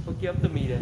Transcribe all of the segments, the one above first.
Hook you up the meter.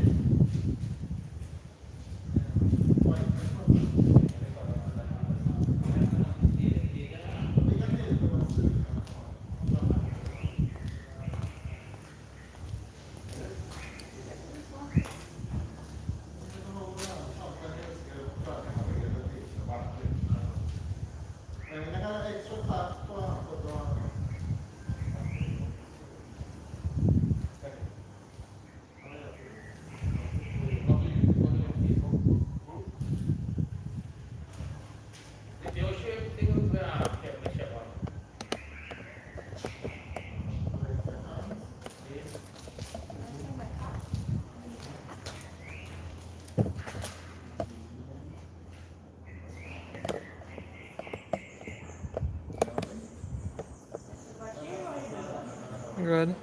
Good.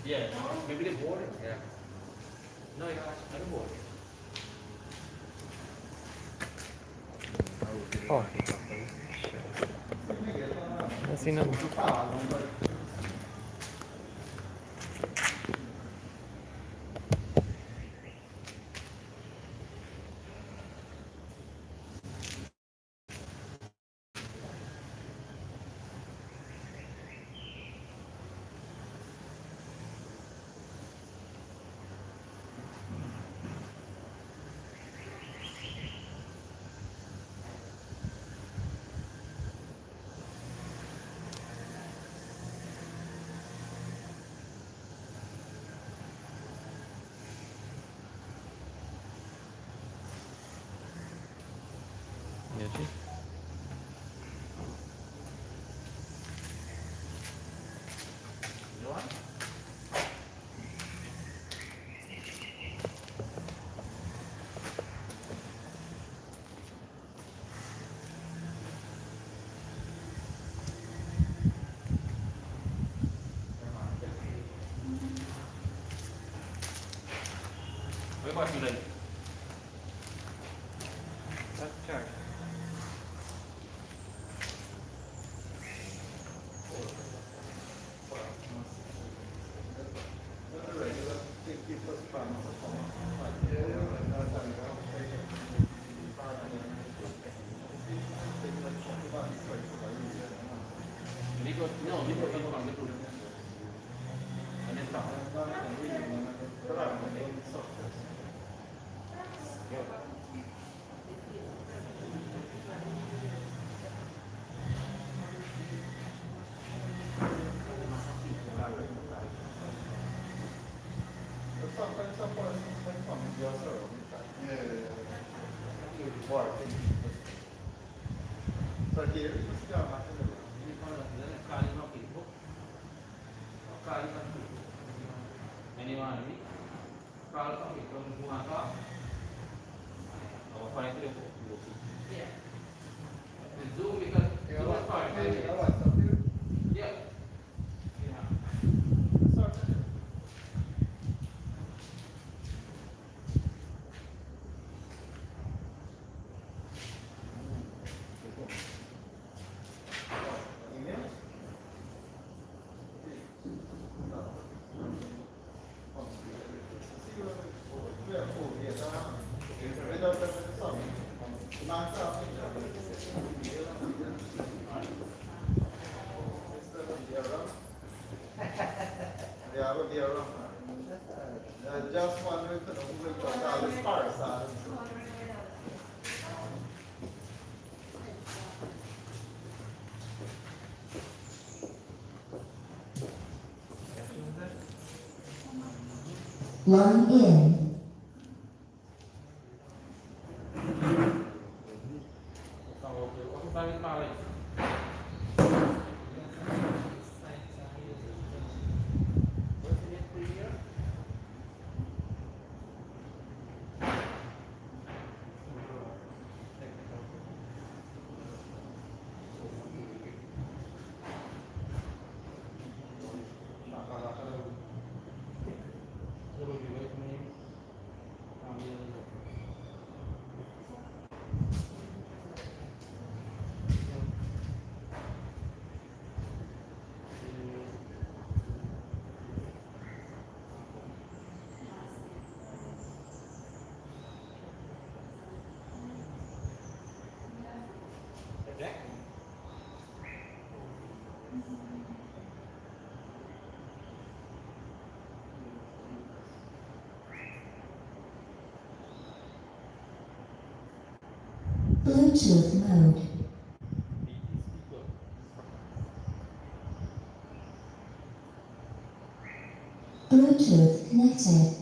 Yeah, maybe they board it. Yeah. No, I don't board. Oh. Assim não. Jedzie. Với bao nhiêu lần? Chắc. Line in. Bluetooth mode. Bluetooth connected.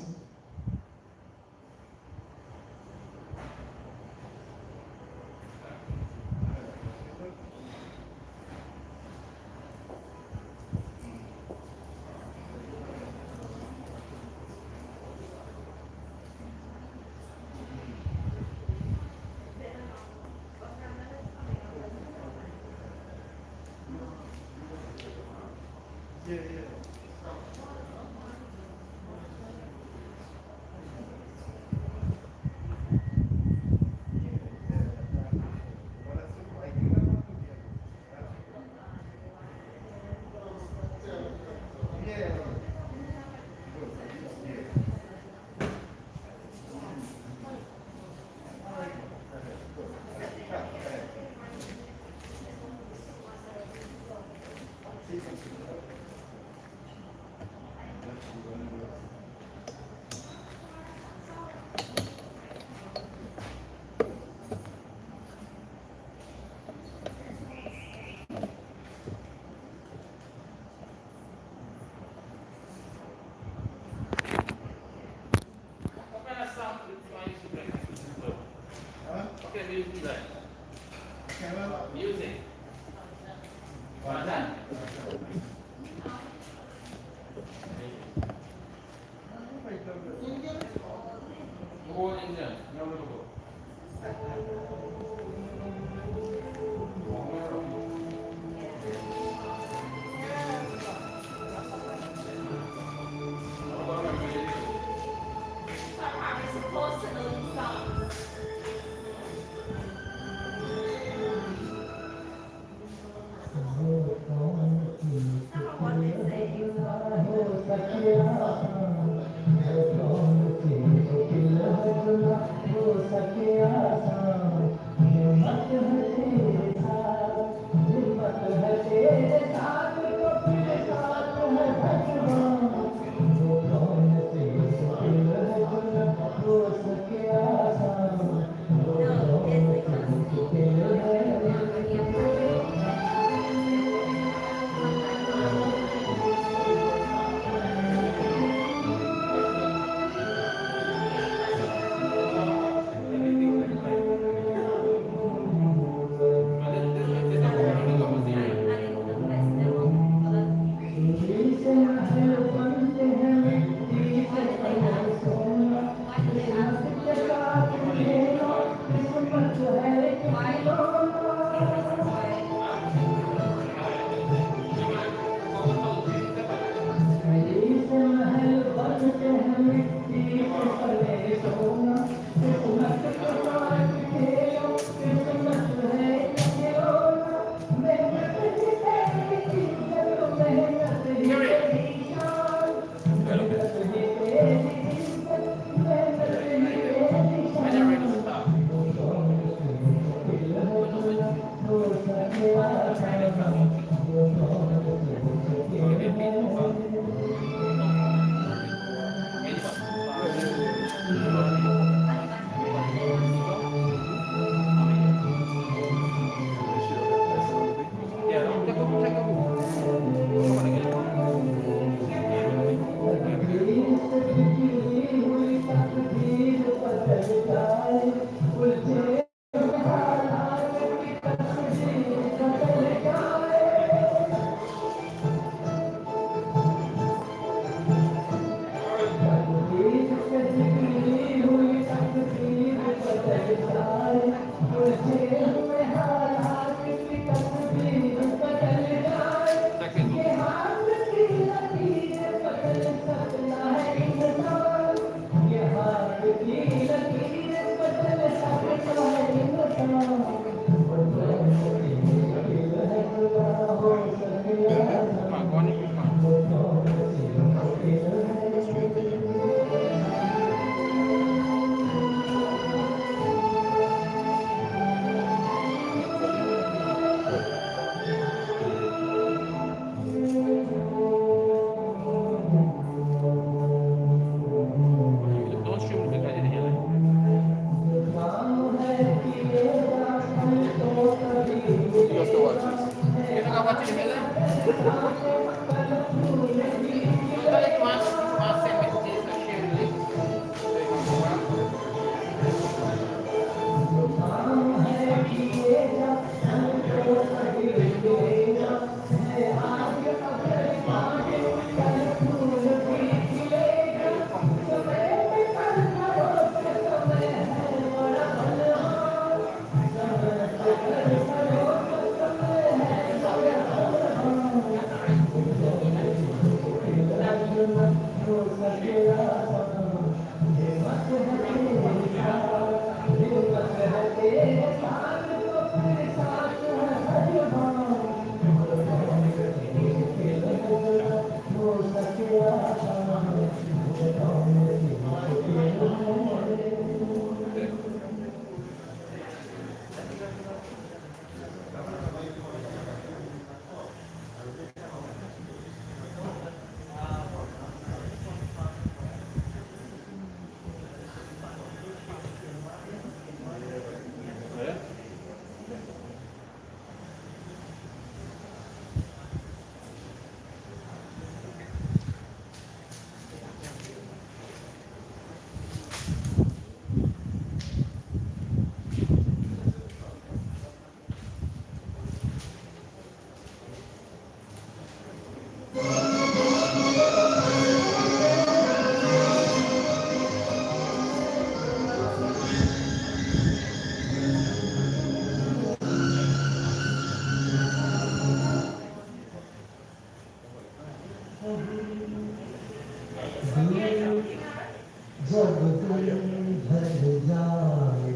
जब दिल भर जाए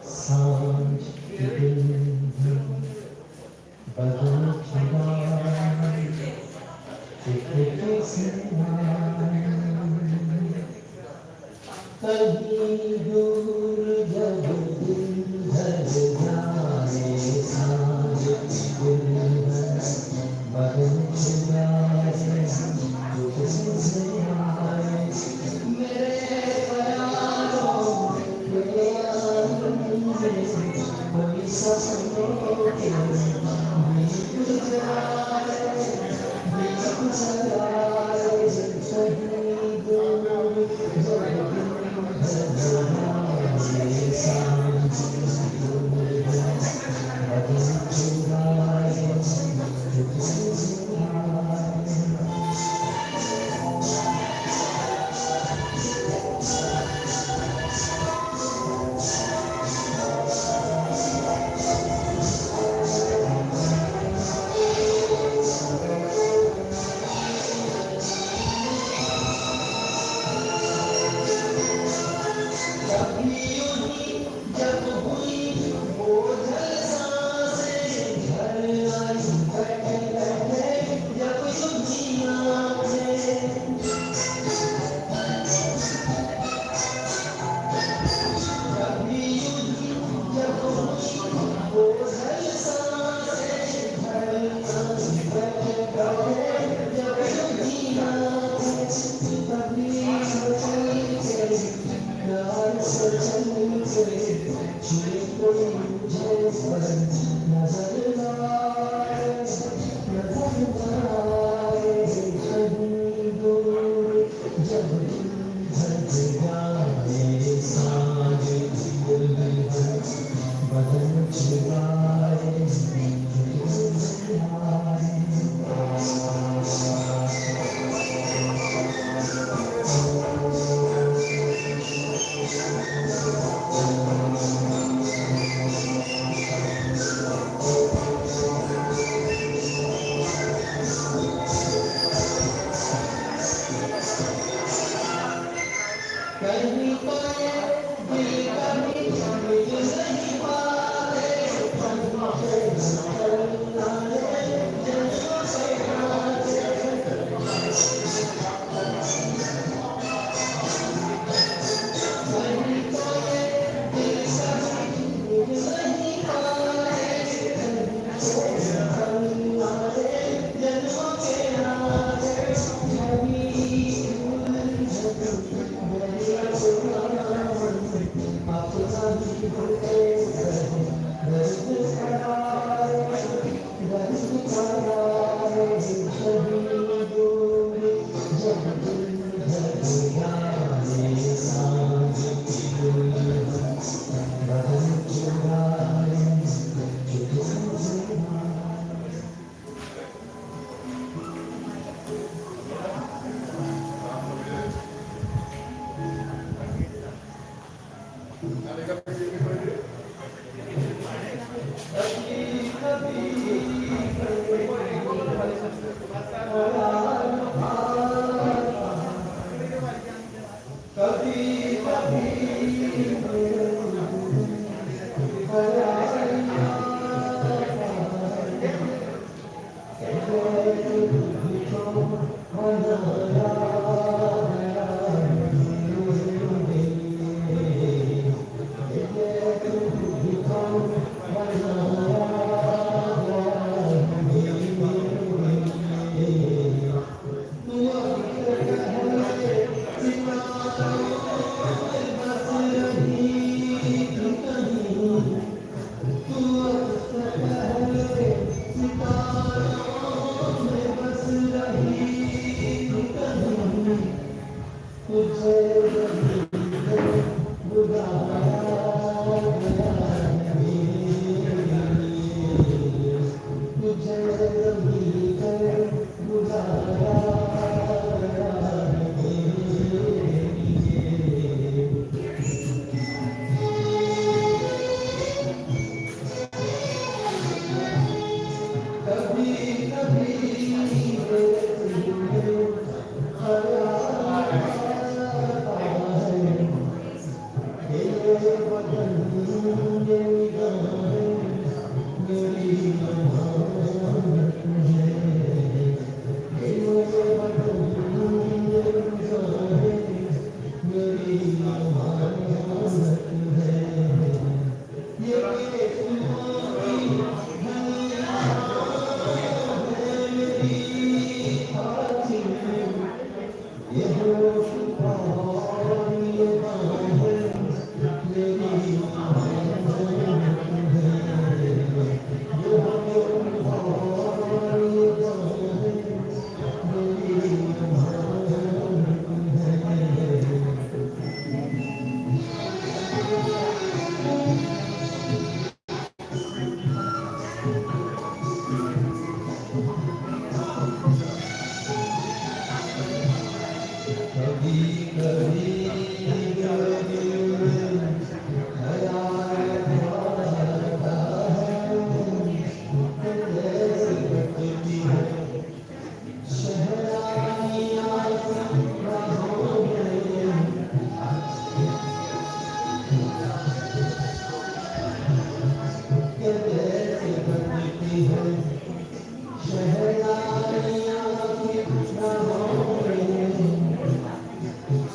सांझ के दिन बदल छुड़ाए किसी कहीं दूर जब दिल भर जाए सांझ के दिन बदल छुड़ाए किसी मेरे ख्यालों के कोई सपनों के बीच गुजराए कहीं दूर जब दिल भर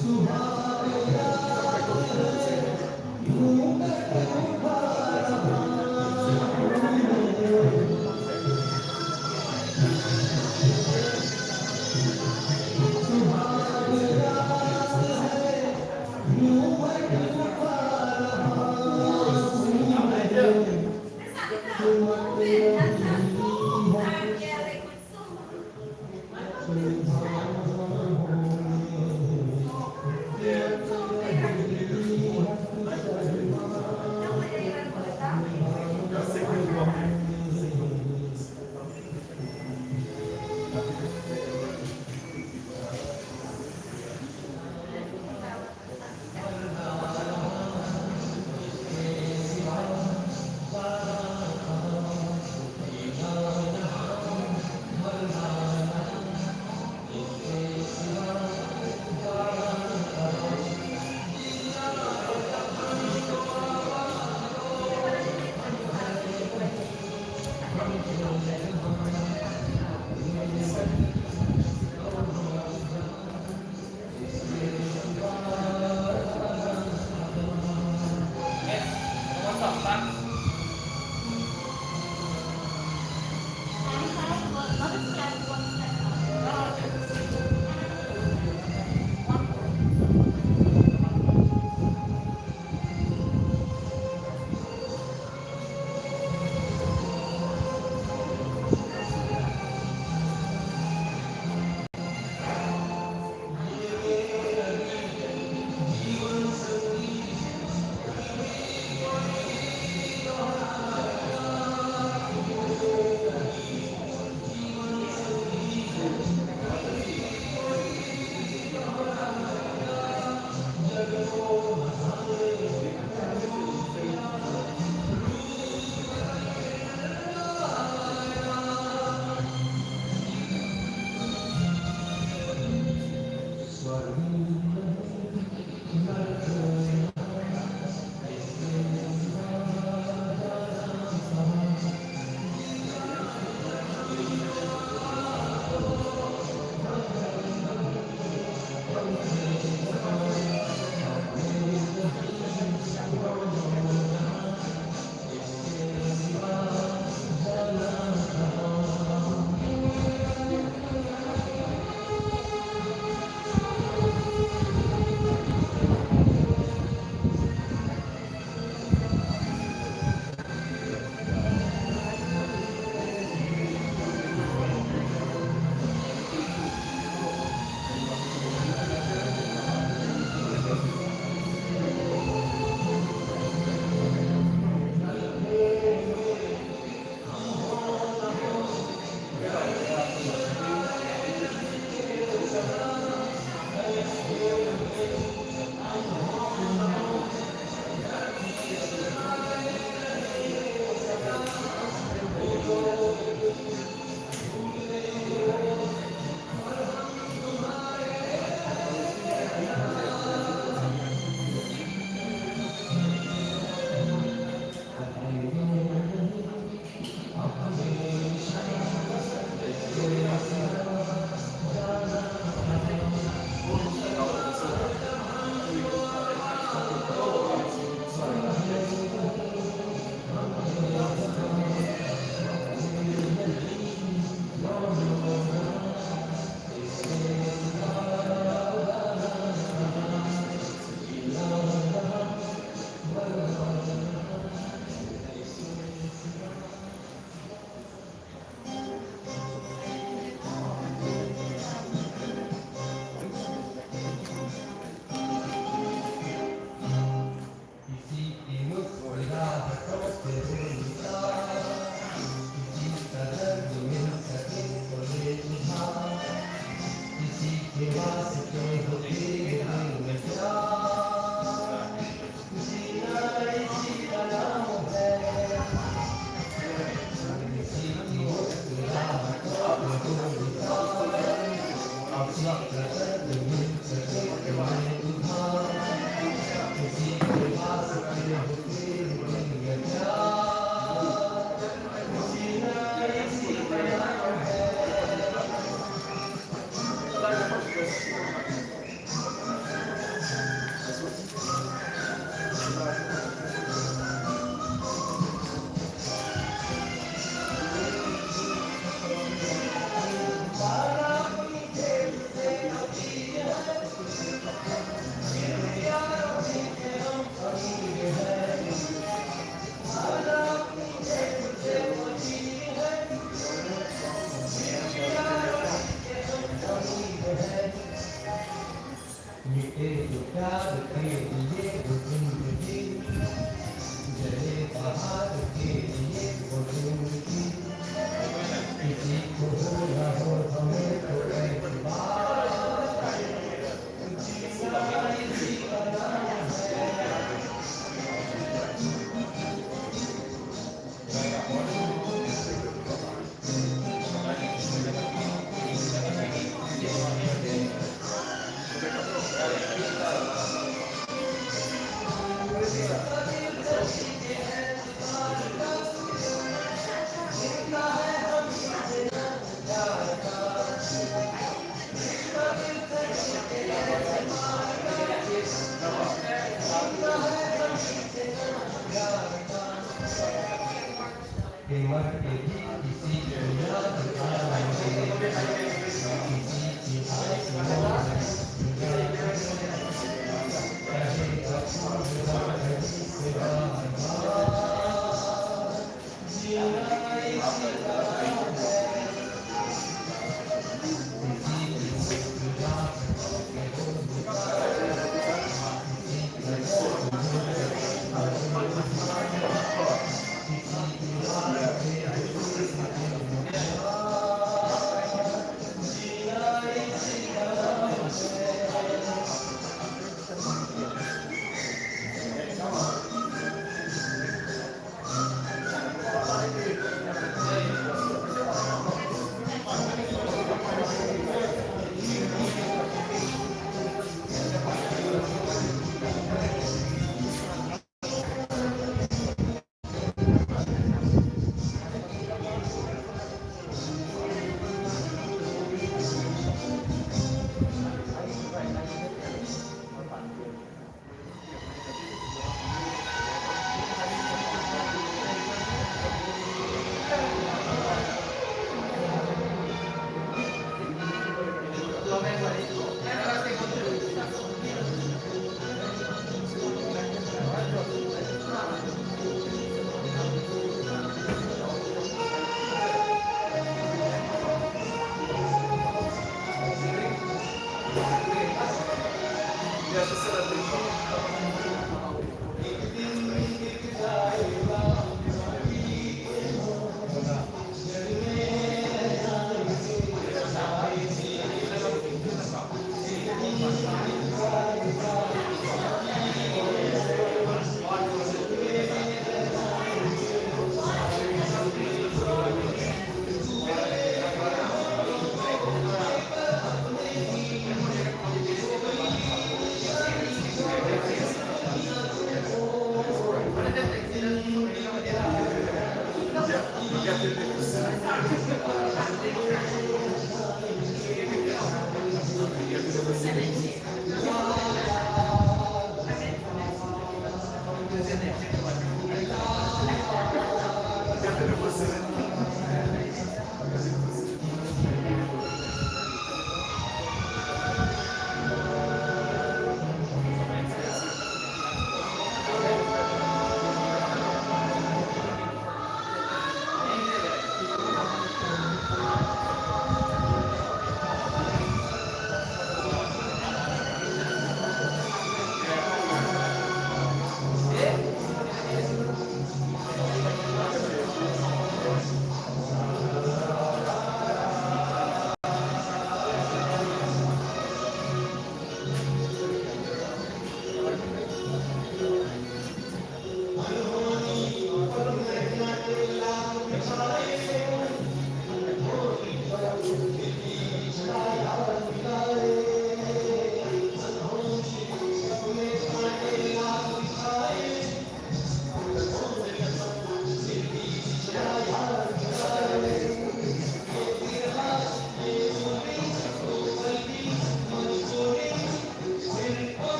सुहा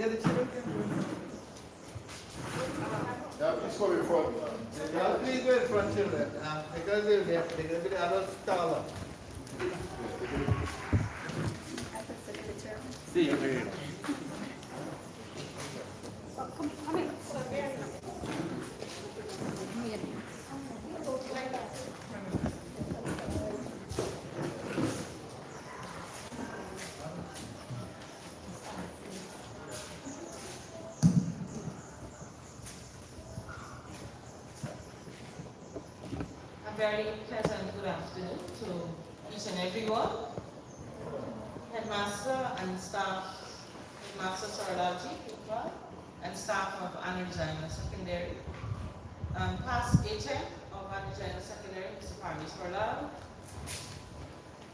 Yeah, the children can. Yeah, please go in front. Yeah, please go in front, children. Because they're going to be the adults taller. See you later. A very pleasant good afternoon to each and everyone, headmaster and staff, Headmaster Saradaji, and staff of Kanagarajah Secondary, past HM of Kanagarajah Secondary, Mr. Parmesh Farlal,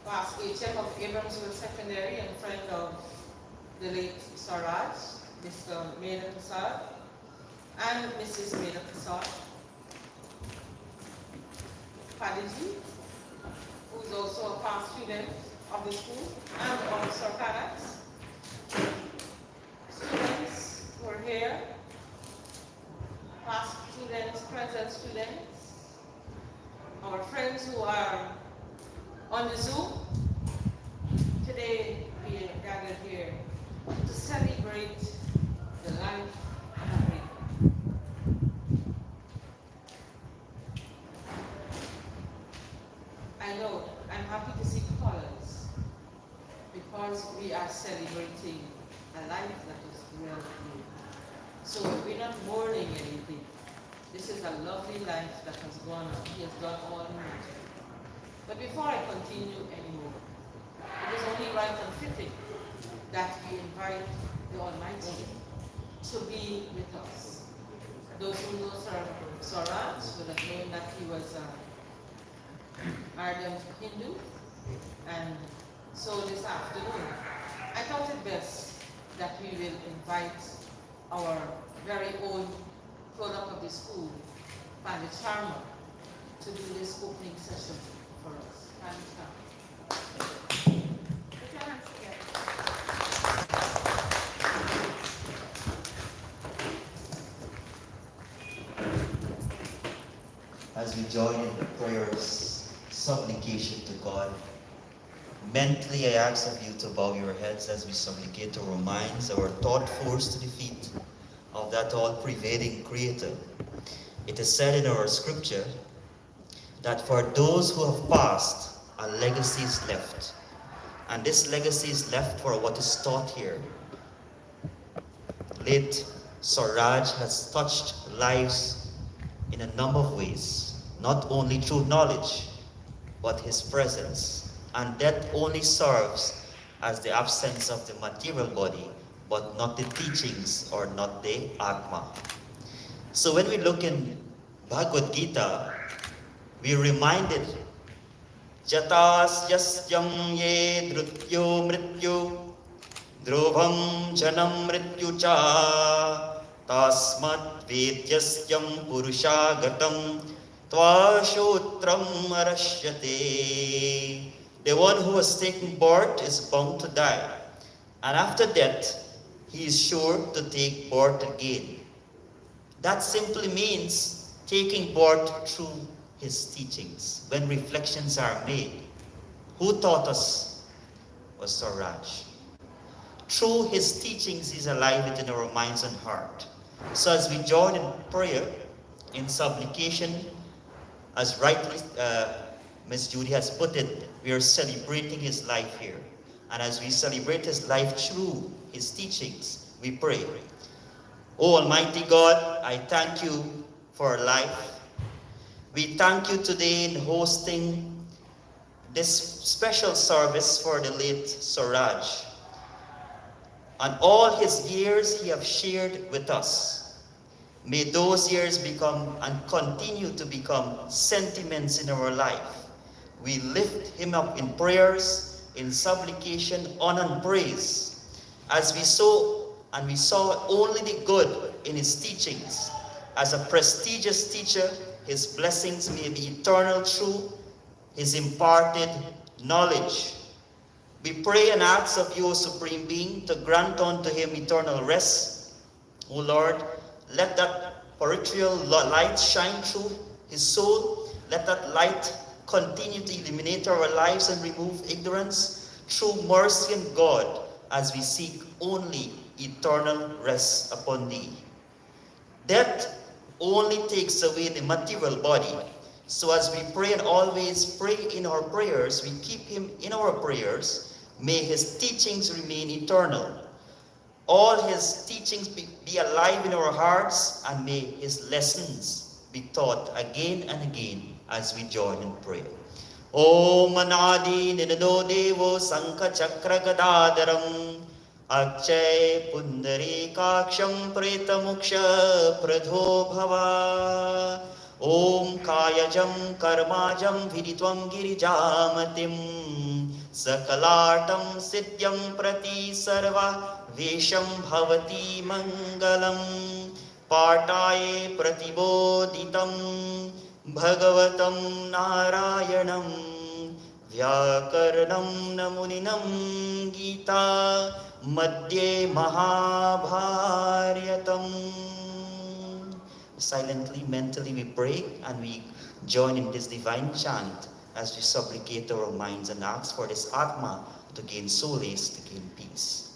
past HM of Abramsville Secondary and friend of the late Saraj, Mr. Meda Prasad, and Mrs. Meda Prasad, Padiji, who is also a past student of the school, and of Sir Parents. Students who are here, past students, present students, our friends who are on the Zoom. Today we are gathered here to celebrate the life of a great man. I know, I'm happy to see colors because we are celebrating a life that is well lived. So we're not mourning anything. This is a lovely life that has gone on. He has done all he needs to. But before I continue anymore, it is only right and fitting that we invite the Almighty to be with us. Those who know Swaraj would have known that he was ardent Hindu, and so this afternoon I thought it best that we will invite our very own product of the school, Pandit Sharma, to do this opening session for us. Pandit Sharma. Put your hands together. As we join in the prayers, supplication to God, mentally I ask of you to bow your heads as we supplicate our minds, our thought force to the feet of that all-pervading Creator. It is said in our scripture that for those who have passed, a legacy is left. And this legacy is left for what is taught here. Late Swaraj has touched lives in a number of ways, not only through knowledge, but his presence. And that only serves as the absence of the material body, but not the teachings or not the Atma. So when we look in Bhagavad Gita, we are reminded, Jatas yasyam ye drutyo mrityu, dhruvam janam mrityu cha, tasmat vedyasyam purushagatam, tvashotram arashyate. The one who has taken birth is bound to die, and after death, he is sure to take birth again. That simply means taking birth through his teachings. When reflections are made, who taught us was Swaraj. Through his teachings, he's alive within our minds and heart. So as we join in prayer, in supplication, as rightly Ms. Judy has put it, we are celebrating his life here. And as we celebrate his life through his teachings, we pray. Oh Almighty God, I thank you for life. We thank you today in hosting this special service for the late Swaraj. And all his years he have shared with us. May those years become and continue to become sentiments in our life. We lift him up in prayers, in supplication, honor and praise. As we saw only the good in his teachings. As a prestigious teacher, his blessings may be eternal through his imparted knowledge. We pray and ask of you, O Supreme Being, to grant unto him eternal rest. O Lord, let that perpetual light shine through his soul. Let that light continue to illuminate our lives and remove ignorance through mercy and God, as we seek only eternal rest upon thee. Death only takes away the material body. So as we pray and always pray in our prayers, we keep him in our prayers. May his teachings remain eternal. All his teachings be alive in our hearts, and may his lessons be taught again and again as we join in prayer. Om Anadi Nidano Devo Sankha Chakra Gadadaram Akchay Pundari Kaksham Preta Muksha Pradho Bhava Om Kayajam Karmajam Viditvam Girijamatim Sakalartam Siddhyam Prati Sarva Vesham Bhavati Mangalam Pataye Pratiboditam Bhagavatam Narayanam Vyakaranam Namuninam Gita Madhye Mahabharyatam. Silently, mentally we pray and we join in this divine chant as we supplicate our minds and ask for this Atma to gain solace, to gain peace.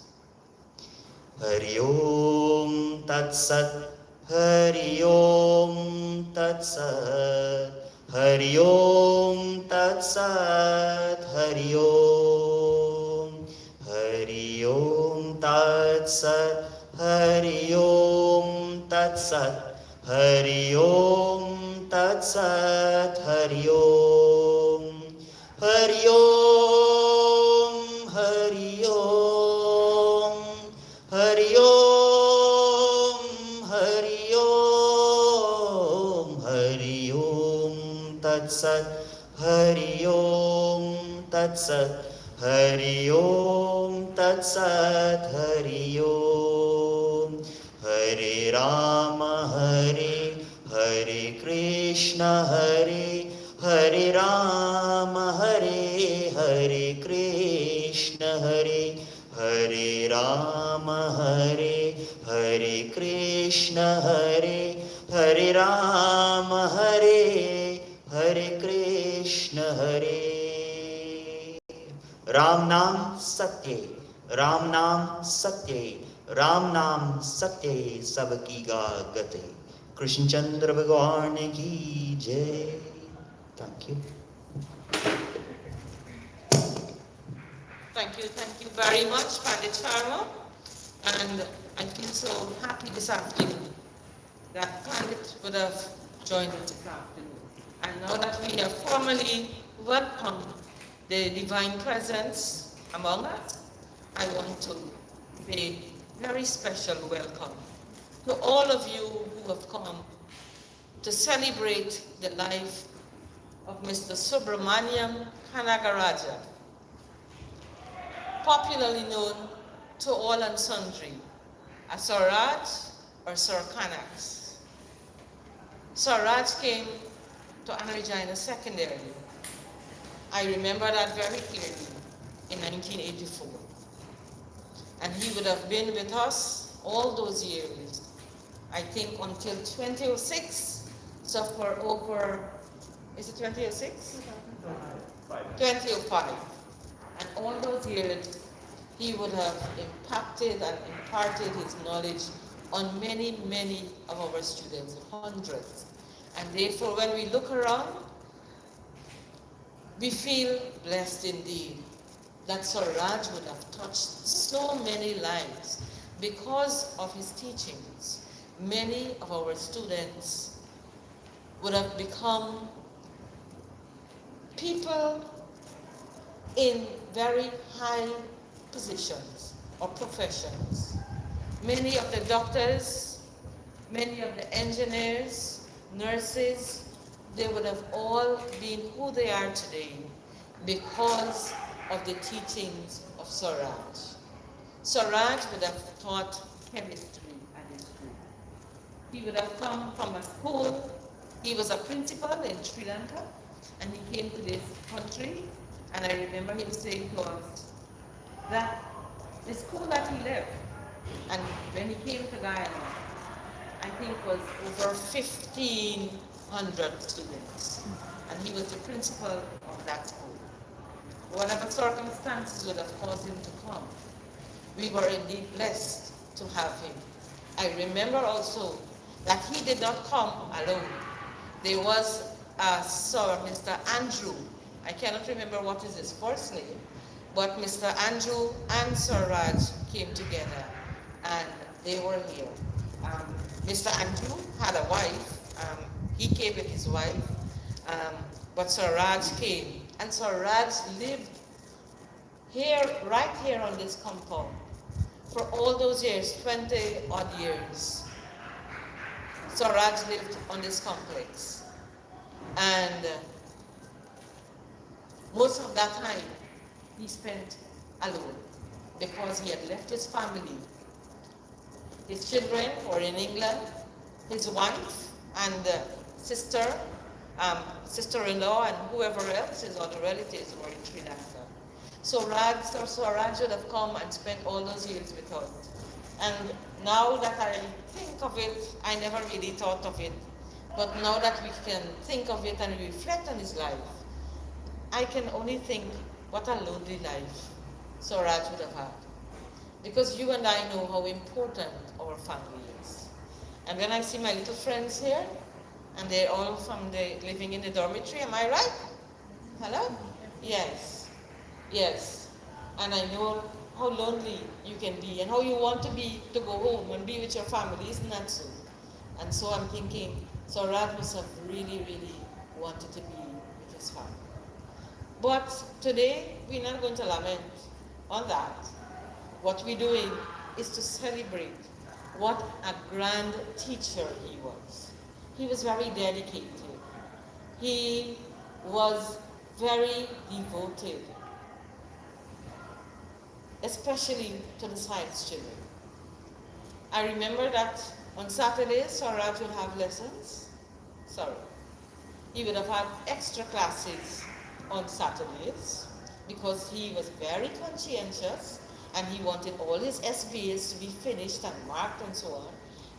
Hari Om Tat Sat, Hari Om Tat Sat, Hari Om Tat Sat, Hari Om, Hari Om Tat Sat, Hari Om Tat Sat, Hari Om Tat Sat, Hari Om, Hari Om, Hari Om, Hari Om, Hari Om, Hari Om Tat Sat, Hari Om Tat Sat, Hari Om Tat Sat, Hari Om. Hare Rama, Hare Hare Krishna, Hare Hare Rama, Hare Hare Krishna, Hare Hare Rama, Hare Hare Krishna, Hare Hare Rama, Hare Hare Krishna, Hare Ram Nam Satya, Ram Nam Satya, Ram Nam Satya Sabaki Ga Gate. Krishna Chandra Bhagwan Ki Jai. Thank you. Thank you very much, Pandit Sharma. And I feel so happy this afternoon that Pandit would have joined us this afternoon. And now that we have formally welcomed the divine presence among us, I want to say a very special welcome to all of you who have come to celebrate the life of Mr. Subramaniam Kanagarajah, popularly known to all and sundry as Sir Raj or Sir Kanax. Sir Raj came to Anna Regina Secondary. I remember that very clearly in 1984. And he would have been with us all those years, I think until 2006, so for over, is it 2006? 2005. And all those years, he would have impacted and imparted his knowledge on many, many of our students, hundreds. And therefore, when we look around, we feel blessed indeed that Sir Raj would have touched so many lives because of his teachings. Many of our students would have become people in very high positions or professions. Many of the doctors, many of the engineers, nurses, they would have all been who they are today because of the teachings of Sir Raj. Sir Raj would have taught chemistry at his school. He would have come from a school. He was a principal in Sri Lanka, and he came to this country. And I remember him saying to us, that the school that he left, and when he came to Guyana, I think was over 1,500 students. And he was the principal of that school. Whatever circumstances would have caused him to come, we were indeed blessed to have him. I remember also that he did not come alone. There was Sir Mr. Andrew. I cannot remember what is his first name, but Mr. Andrew and Sir Raj came together and they were here. Mr. Andrew had a wife. He came with his wife, but Sir Raj came. And Sir Raj lived here, right here on this compound for all those years, 20 odd years. Sir Raj lived on this complex. And most of that time he spent alone because he had left his family. His children were in England, his wife and sister, sister-in-law and whoever else, his other relatives were in Sri Lanka. So Sir Raj would have come and spent all those years with us. And now that I think of it, I never really thought of it, but now that we can think of it and reflect on his life, I can only think what a lonely life Sir Raj would have had. Because you and I know how important our family is. And when I see my little friends here, and they're all living in the dormitory, am I right? Hello? Yes. Yes. And I know how lonely you can be and how you want to go home and be with your family, isn't that so? And so I'm thinking, Sir Raj must have really, really wanted to be with his family. But today, we're not going to lament on that. What we're doing is to celebrate what a grand teacher he was. He was very dedicated. He was very devoted, especially to the science children. I remember that on Saturdays, Sir Raj would have lessons. He would have had extra classes on Saturdays because he was very conscientious and he wanted all his SBAs to be finished and marked and so on.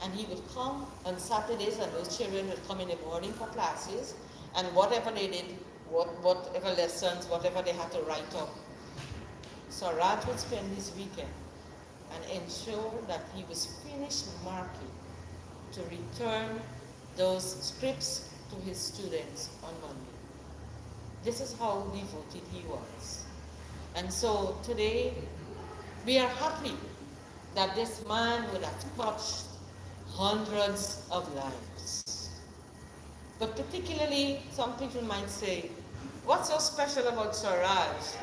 And he would come on Saturdays and those children would come in the morning for classes and whatever they did, whatever lessons, whatever they had to write up, Sir Raj would spend his weekend and ensure that he was finished marking to return those scripts to his students on Monday. This is how devoted he was. And so today, we are happy that this man would have touched hundreds of lives. But particularly, some people might say, what's so special about Sir Raj?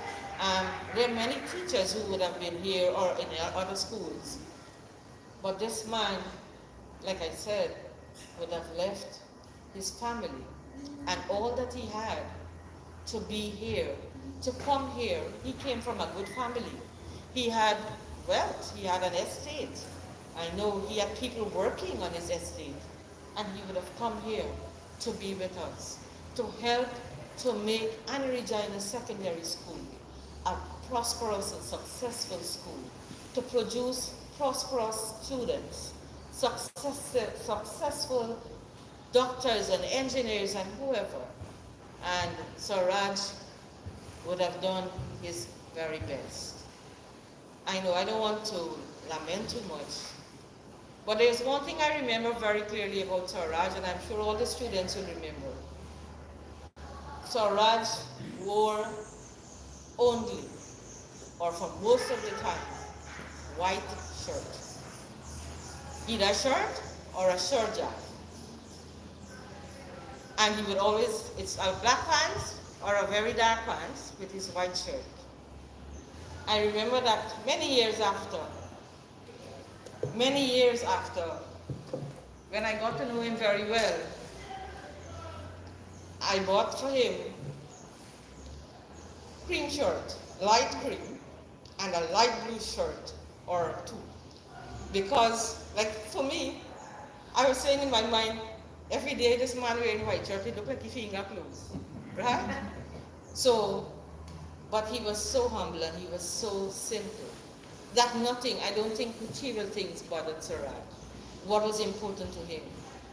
There are many teachers who would have been here or in other schools. But this man, like I said, would have left his family and all that he had to be here, to come here. He came from a good family. He had wealth, he had an estate. I know he had people working on his estate. And he would have come here to be with us, to help to make Annie Regina Secondary School a prosperous and successful school, to produce prosperous students, successful doctors and engineers and whoever. And Sir Raj would have done his very best. I know I don't want to lament too much, but there's one thing I remember very clearly about Sir Raj, and I'm sure all the students will remember. Sir Raj wore only, or for most of the time, white shirt. Either a shirt or a shirja. And he would always, it's a black pants or a very dark pants with his white shirt. I remember that many years after, when I got to know him very well, I bought for him cream shirt, light cream, and a light blue shirt or two. Because, like for me, I was saying in my mind, every day this man wearing white shirt, he looked like he finger clothes, right? So But he was so humble and he was so simple that nothing, I don't think material things bothered Sir Raj. What was important to him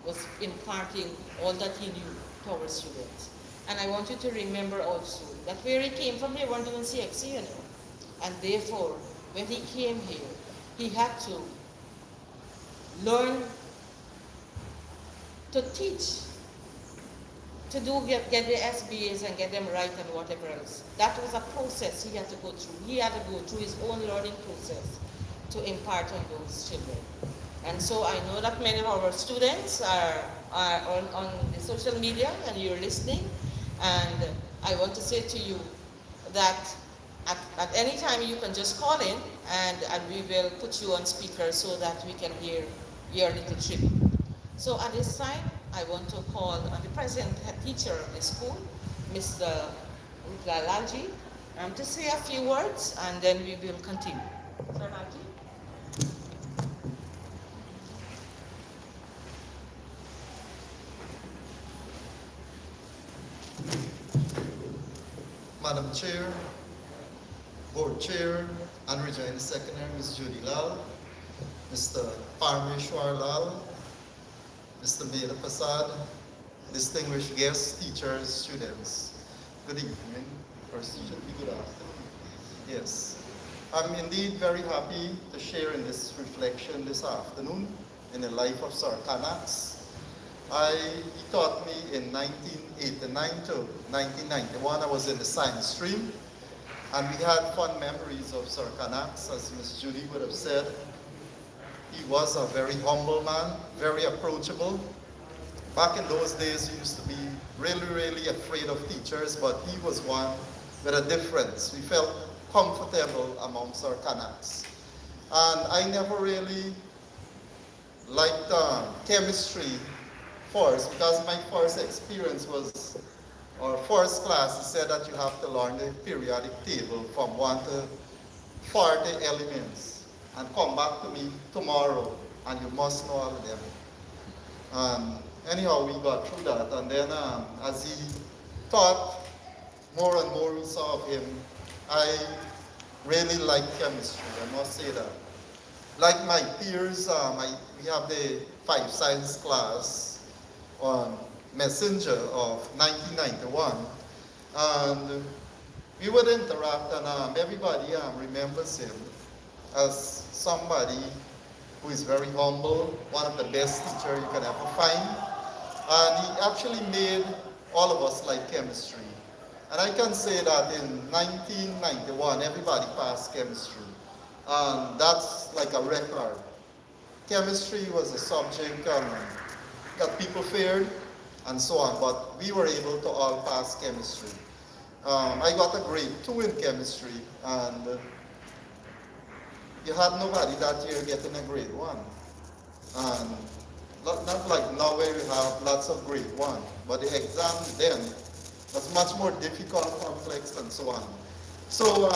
was imparting all that he knew to our students. And I want you to remember also that where he came from, they weren't doing CXC, you know. And therefore, when he came here, he had to learn to teach, to get the SBAs and get them right and whatever else. That was a process he had to go through. He had to go through his own learning process to impart on those children. And so I know that many of our students are on the social media and you're listening. And I want to say to you that at any time you can just call in and we will put you on speaker so that we can hear your little tribute. So at this time, I want to call on the present head teacher of the school, Mr. Kanagarajah, to say a few words and then we will continue. Sir Raji? Madam Chair, Board Chair, and Regina Secretary, Ms. Judy Lal, Mr. Parmeshwar Lal, Mr. Meda Prasad, distinguished guests, teachers, students. Good evening, or it should be good afternoon. Yes, I'm indeed very happy to share in this reflection this afternoon in the life of Sir Kanax. He taught me in 1989 to 1991. I was in the science stream, and we had fun memories of Sir Kanax, as Ms. Judy would have said. He was a very humble man, very approachable. Back in those days, he used to be really afraid of teachers, but he was one with a difference. We felt comfortable amongst our Kanax. And I never really liked chemistry first, because my first experience was, or first class, he said that you have to learn the periodic table from 1 to 40 elements and come back to me tomorrow and you must know all of them. Anyhow, we got through that, and then as he taught, more and more we saw of him, I really liked chemistry, I must say that. Like my peers, we have the 5 science class on Messenger of 1991, and we would interact, and everybody remembers him as somebody who is very humble, one of the best teachers you can ever find. And he actually made all of us like chemistry. And I can say that in 1991, everybody passed chemistry. And that's like a record. Chemistry was a subject that people feared and so on, but we were able to all pass chemistry. I got a grade 2 in chemistry, and you had nobody that year getting a grade 1. And not like now where you have lots of grade 1, but the exam then was much more difficult, complex, and so on. So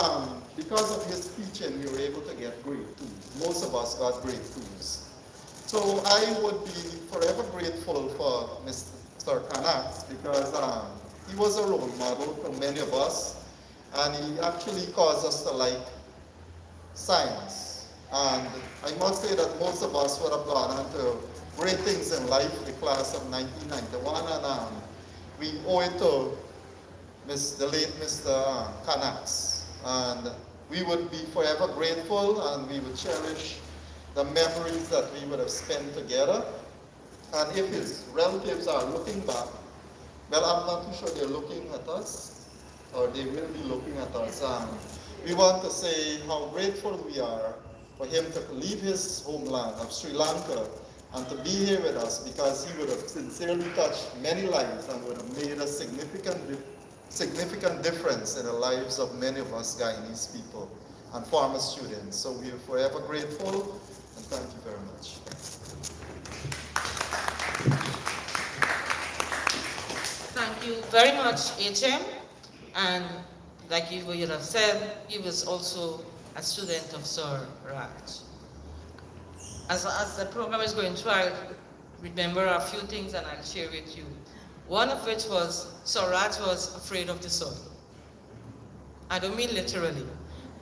because of his teaching, we were able to get grade 2. Most of us got grade 2s. So I would be forever grateful for Mr. Kanax, because he was a role model for many of us, and he actually caused us to like science. And I must say that most of us would have gone on to great things in life, the class of 1991, and we owe it to the late Mr. Kanax. And we would be forever grateful, and we would cherish the memories that we would have spent together. And if his relatives are looking back, well, I'm not too sure they're looking at us, or they will be looking at us. We want to say how grateful we are for him to leave his homeland of Sri Lanka and to be here with us, because he would have sincerely touched many lives and would have made a significant difference in the lives of many of us Guyanese people and former students. So we are forever grateful, and thank you very much. Thank you very much, HM. And like you would have said, he was also a student of Sir Raj. As the program is going through, I'll remember a few things and I'll share with you. One of which was Sir Raj was afraid of the sun. I don't mean literally.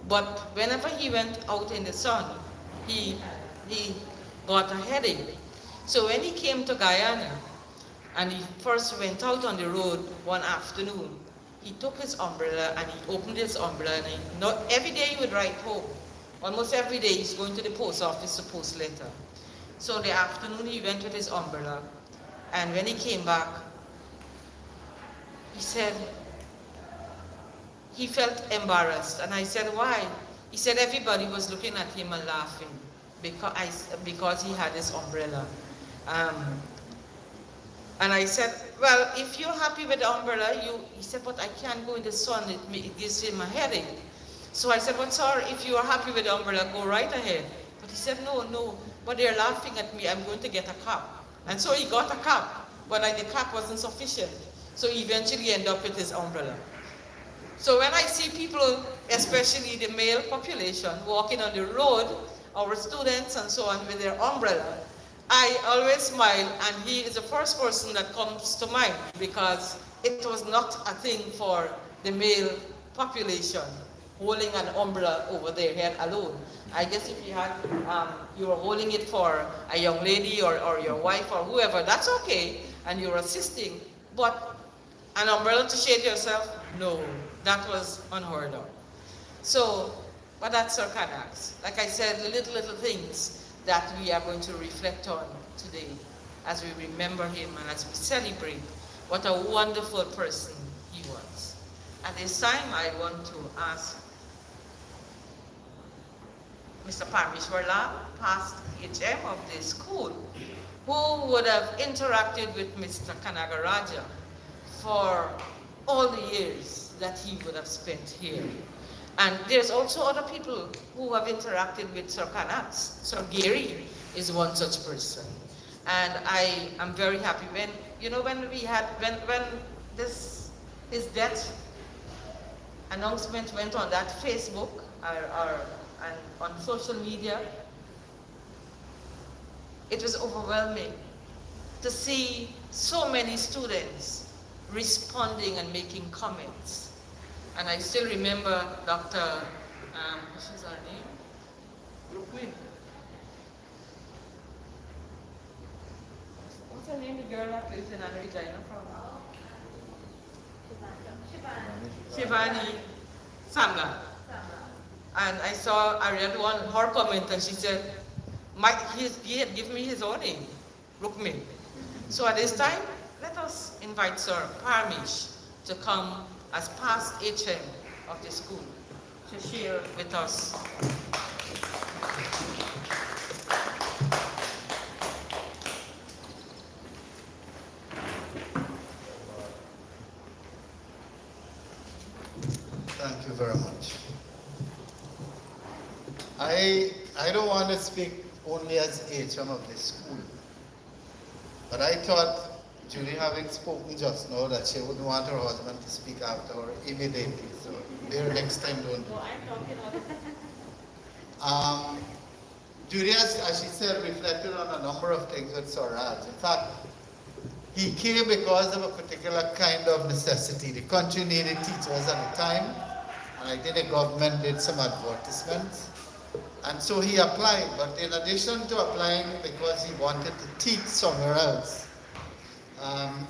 But whenever he went out in the sun, he got a headache. So when he came to Guyana, and he first went out on the road one afternoon, he took his umbrella and he opened his umbrella, and not every day he would write home. Almost every day he's going to the post office to post letter. So the afternoon he went with his umbrella, and when he came back, he said he felt embarrassed. And I said, why? He said everybody was looking at him and laughing because he had his umbrella. And I said, well, if you're happy with the umbrella, he said, but I can't go in the sun, it gives him a headache. So I said, well, sir, if you are happy with the umbrella, go right ahead. But he said, no, but they're laughing at me, I'm going to get a cap. And so he got a cap, but the cap wasn't sufficient. So he eventually ended up with his umbrella. So when I see people, especially the male population, walking on the road, our students and so on with their umbrella, I always smile, and he is the first person that comes to mind, because it was not a thing for the male population holding an umbrella over their head alone. I guess if you had, you were holding it for a young lady or your wife or whoever, that's okay, and you're assisting. But an umbrella to shade yourself, no, that was unheard of. So, but that's Sir Kanax. Like I said, the little things that we are going to reflect on today as we remember him and as we celebrate what a wonderful person he was. At this time, I want to ask Mr. Parmeshwar, past HM of this school, who would have interacted with Mr. Kanagarajah for all the years that he would have spent here. And there's also other people who have interacted with Sir Kanax. Sir Gary is one such person. And I am very happy when his death announcement went on that Facebook and on social media, it was overwhelming to see so many students responding and making comments. And I still remember Dr. What's her name? What's her name? The girl that lives in Regina from? Shivani Sangha. And I read her comment, and she said, he had given me his own name, Rukmin. So at this time, let us invite Sir Parmesh to come as past HM of the school to share with us. Thank you very much. I don't want to speak only as HM of this school, but I thought, Julie having spoken just now, that she wouldn't want her husband to speak after her immediately, so there next time don't do. No, I'm talking about Julie, as she said, reflected on a number of things with Sir Raj. In fact, he came because of a particular kind of necessity. The country needed teachers at the time, and I think the government did some advertisements. And so he applied, but in addition to applying because he wanted to teach somewhere else,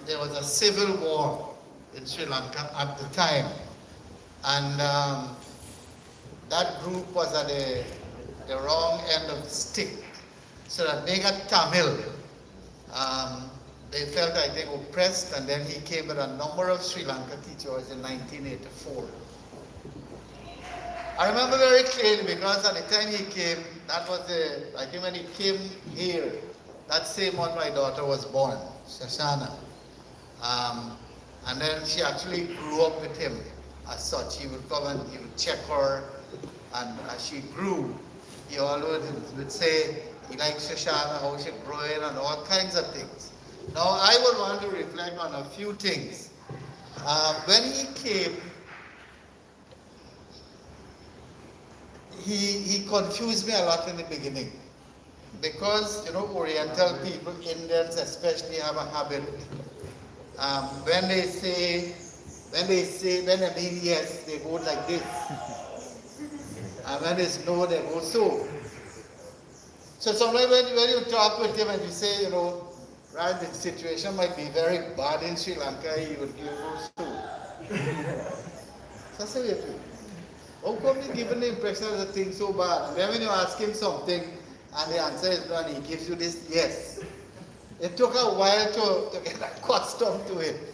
there was a civil war in Sri Lanka at the time. And that group was at the wrong end of the stick. So that they got Tamil. They felt, I think, oppressed, and then he came with a number of Sri Lanka teachers in 1984. I remember very clearly because at the time he came, that was I think when he came here, that same month my daughter was born, Shoshana. And then she actually grew up with him as such. He would come and he would check her, and as she grew, he always would say he likes Shoshana, how she's growing, and all kinds of things. Now I would want to reflect on a few things. When he came, he confused me a lot in the beginning, because Oriental people, Indians especially, have a habit when they say When they mean yes, they go like this. And when it's no, they go so. So sometimes when you talk with him and you say, you know, right, the situation might be very bad in Sri Lanka, he would give you so. So that's the way it is. How come you given the impression of the thing so bad? And then when you ask him something and the answer is no, and he gives you this yes. It took a while to get accustomed to it.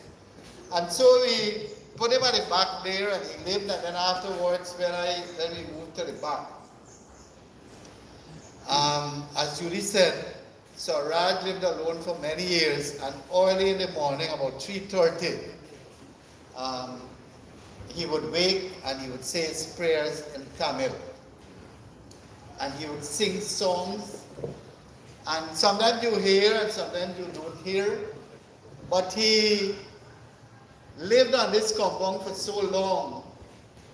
And so we put him at the back there and he lived, and then afterwards when we moved to the back. As Judy said, so Raj lived alone for many years, and early in the morning, about 3:30, he would wake and he would say his prayers in Tamil. And he would sing songs, and sometimes you hear and sometimes you don't hear. But he lived on this compound for so long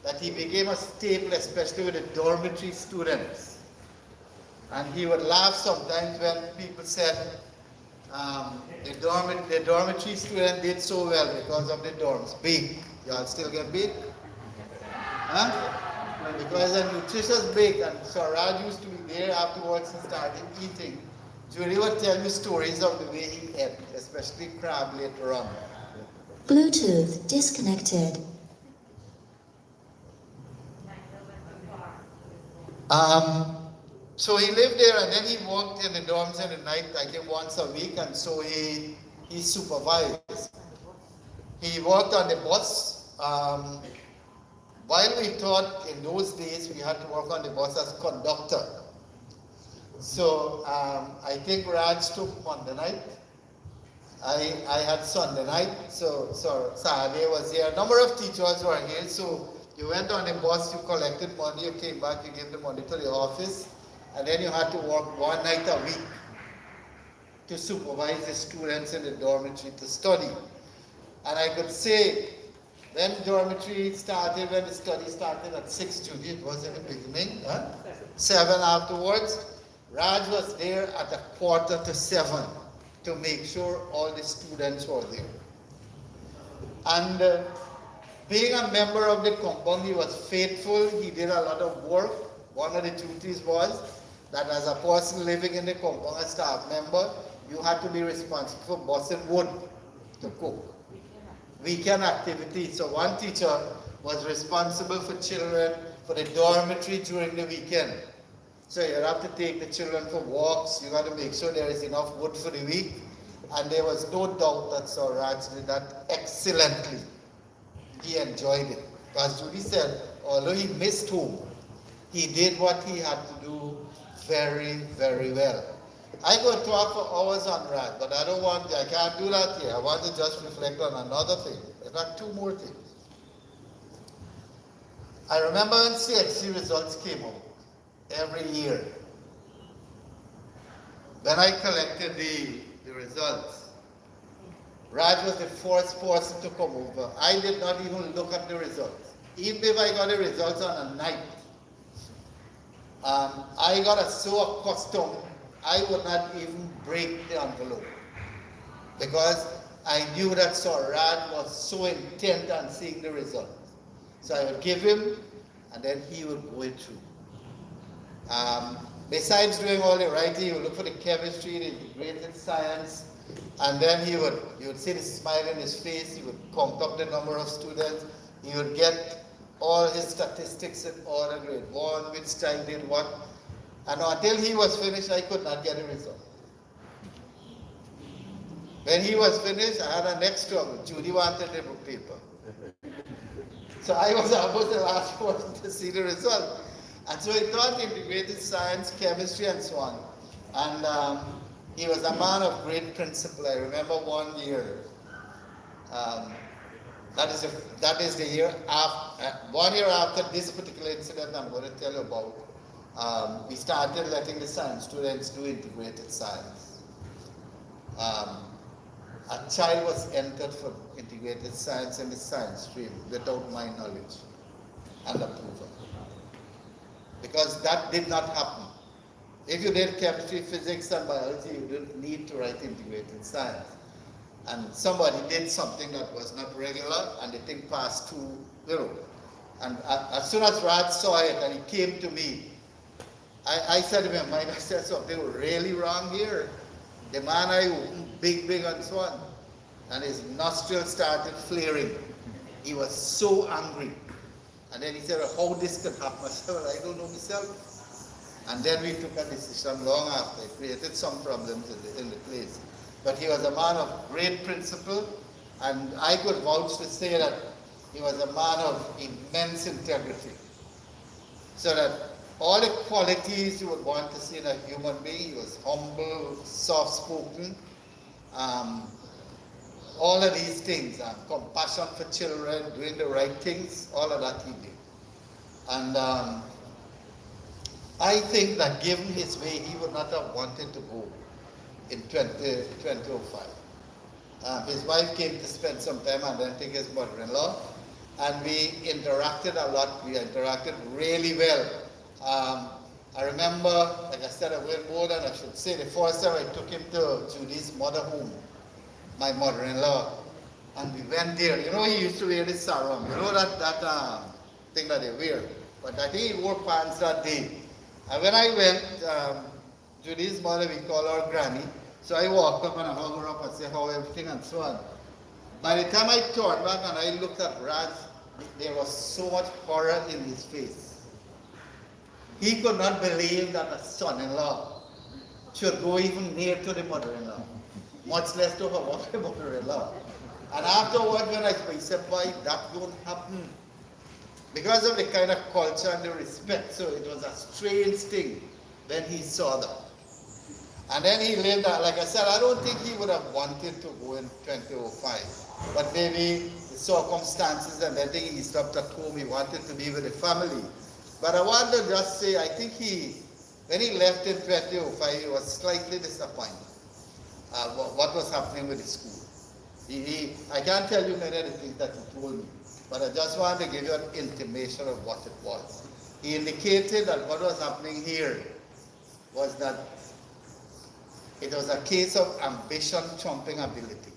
that he became a staple, especially with the dormitory students. And he would laugh sometimes when people said the dormitory student did so well because of the dorms. Bake. Y'all still get bake? Huh? Because a nutritious bake, and Swaraj used to be there afterwards and started eating. Judy would tell you stories of the way he ate, especially crab later on. Bluetooth disconnected. So he lived there, and then he worked in the dorms in the night, I think once a week, and so he supervised. He worked on the bus. While we thought in those days we had to work on the bus as conductor. So I think Raj took Monday night. I had Sunday night, so Saturday was here. A number of teachers were here, so you went on the bus, you collected money, you came back, you gave the money to the office, and then you had to work one night a week to supervise the students in the dormitory to study. And I could say, when dormitory started, when the study started at 6, Judy, it was in the beginning, 7 afterwards, Raj was there at 6:45 to make sure all the students were there. And being a member of the compound, he was faithful, he did a lot of work. One of the duties was that as a person living in the compound, a staff member, you had to be responsible for busting wood to cook. Weekend activities. So one teacher was responsible for children, for the dormitory during the weekend. So you have to take the children for walks, you got to make sure there is enough wood for the week. And there was no doubt that Swaraj did that excellently. He enjoyed it. As Judy said, although he missed home, he did what he had to do very, very well. I could talk for hours on Raj, but I can't do that here. I want to just reflect on another thing. In fact, 2 more things. I remember when CXC results came out every year. When I collected the results, Raj was the first person to come over. I did not even look at the results. Even if I got the results on a night, I got so accustomed, I would not even break the envelope. Because I knew that Swaraj was so intent on seeing the results. So I would give him, and then he would go it through. Besides doing all the writing, he would look for the chemistry, the integrated science, and then you would see the smile in his face, he would count up the number of students, he would get all his statistics in order, grade 1, which child did what. And until he was finished, I could not get a result. When he was finished, I had a next struggle. Judy wanted the book paper. So I was almost the last person to see the result. And so he taught integrated science, chemistry, and so on. And he was a man of great principle. I remember one year, that is the year after, 1 year after this particular incident I'm going to tell you about, we started letting the science students do integrated science. A child was entered for integrated science in the science stream without my knowledge and approval. Because that did not happen. If you did chemistry, physics, and biology, you didn't need to write integrated science. and somebody did something that was not regular, and the thing passed through, And as soon as Raj saw it and he came to me, I said to him, I said something really wrong here. The man I opened big and so on, and his nostrils started flaring. He was so angry. And then he said, how this could happen? I said, well, I don't know myself. And then we took a decision long after. It created some problems in the place. But he was a man of great principle, and I could vouch to say that he was a man of immense integrity. So that all the qualities you would want to see in a human being, he was humble, soft-spoken, all of these things, compassion for children, doing the right things, all of that he did. And I think that given his way, he would not have wanted to go in 2005. His wife came to spend some time and then take his mother-in-law, and we interacted a lot. We interacted really well. I remember, like I said, I went more than I should say. The first time I took him to Judy's mother home, my mother-in-law, and we went there. You know, he used to wear this sarong. You know that thing that they wear. But I think he wore pants that day. And when I went, Judy's mother, we call her Granny. So I walked up and I hugged her up and said how everything and so on. By the time I turned back and I looked at Raj, there was so much horror in his face. He could not believe that a son-in-law should go even near to the mother-in-law, much less to her own mother-in-law. And afterward, when I said, why that won't happen? Because of the kind of culture and the respect, so it was a strange thing when he saw that. And then he lived, like I said, I don't think he would have wanted to go in 2005. But maybe the circumstances and everything, he stopped at home, he wanted to be with the family. But I want to just say, I think when he left in 2005, he was slightly disappointed what was happening with the school. I can't tell you many of the things that he told me, but I just wanted to give you an intimation of what it was. He indicated that what was happening here was that it was a case of ambition trumping ability.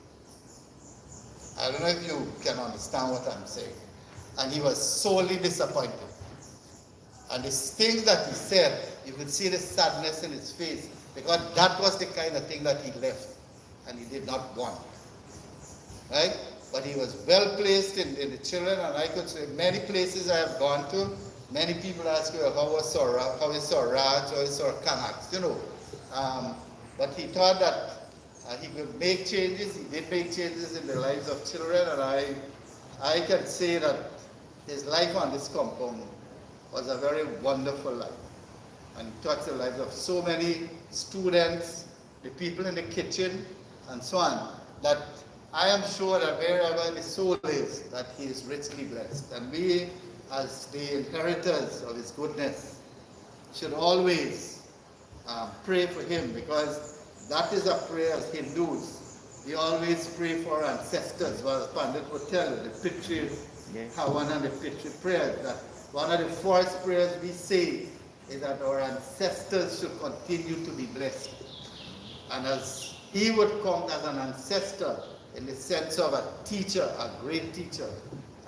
I don't know if you can understand what I'm saying. And he was sorely disappointed. And the things that he said, you could see the sadness in his face, because that was the kind of thing that he left and he did not want. Right? But he was well placed in the children, and I could say many places I have gone to, many people ask you, how is Raj, how is Kanagarajah, you know. But he thought that he could make changes. He did make changes in the lives of children, and I can say that his life on this compound was a very wonderful life. And he touched the lives of so many students, the people in the kitchen, and so on, that I am sure that wherever the soul is, that he is richly blessed. And we, as the inheritors of his goodness, should always pray for him, because that is a prayer as Hindus. We always pray for our ancestors. Well, Pandit would tell you, the Pitri Havan and the Pitri prayers, that one of the first prayers we say is that our ancestors should continue to be blessed. And as he would come as an ancestor in the sense of a teacher, a great teacher.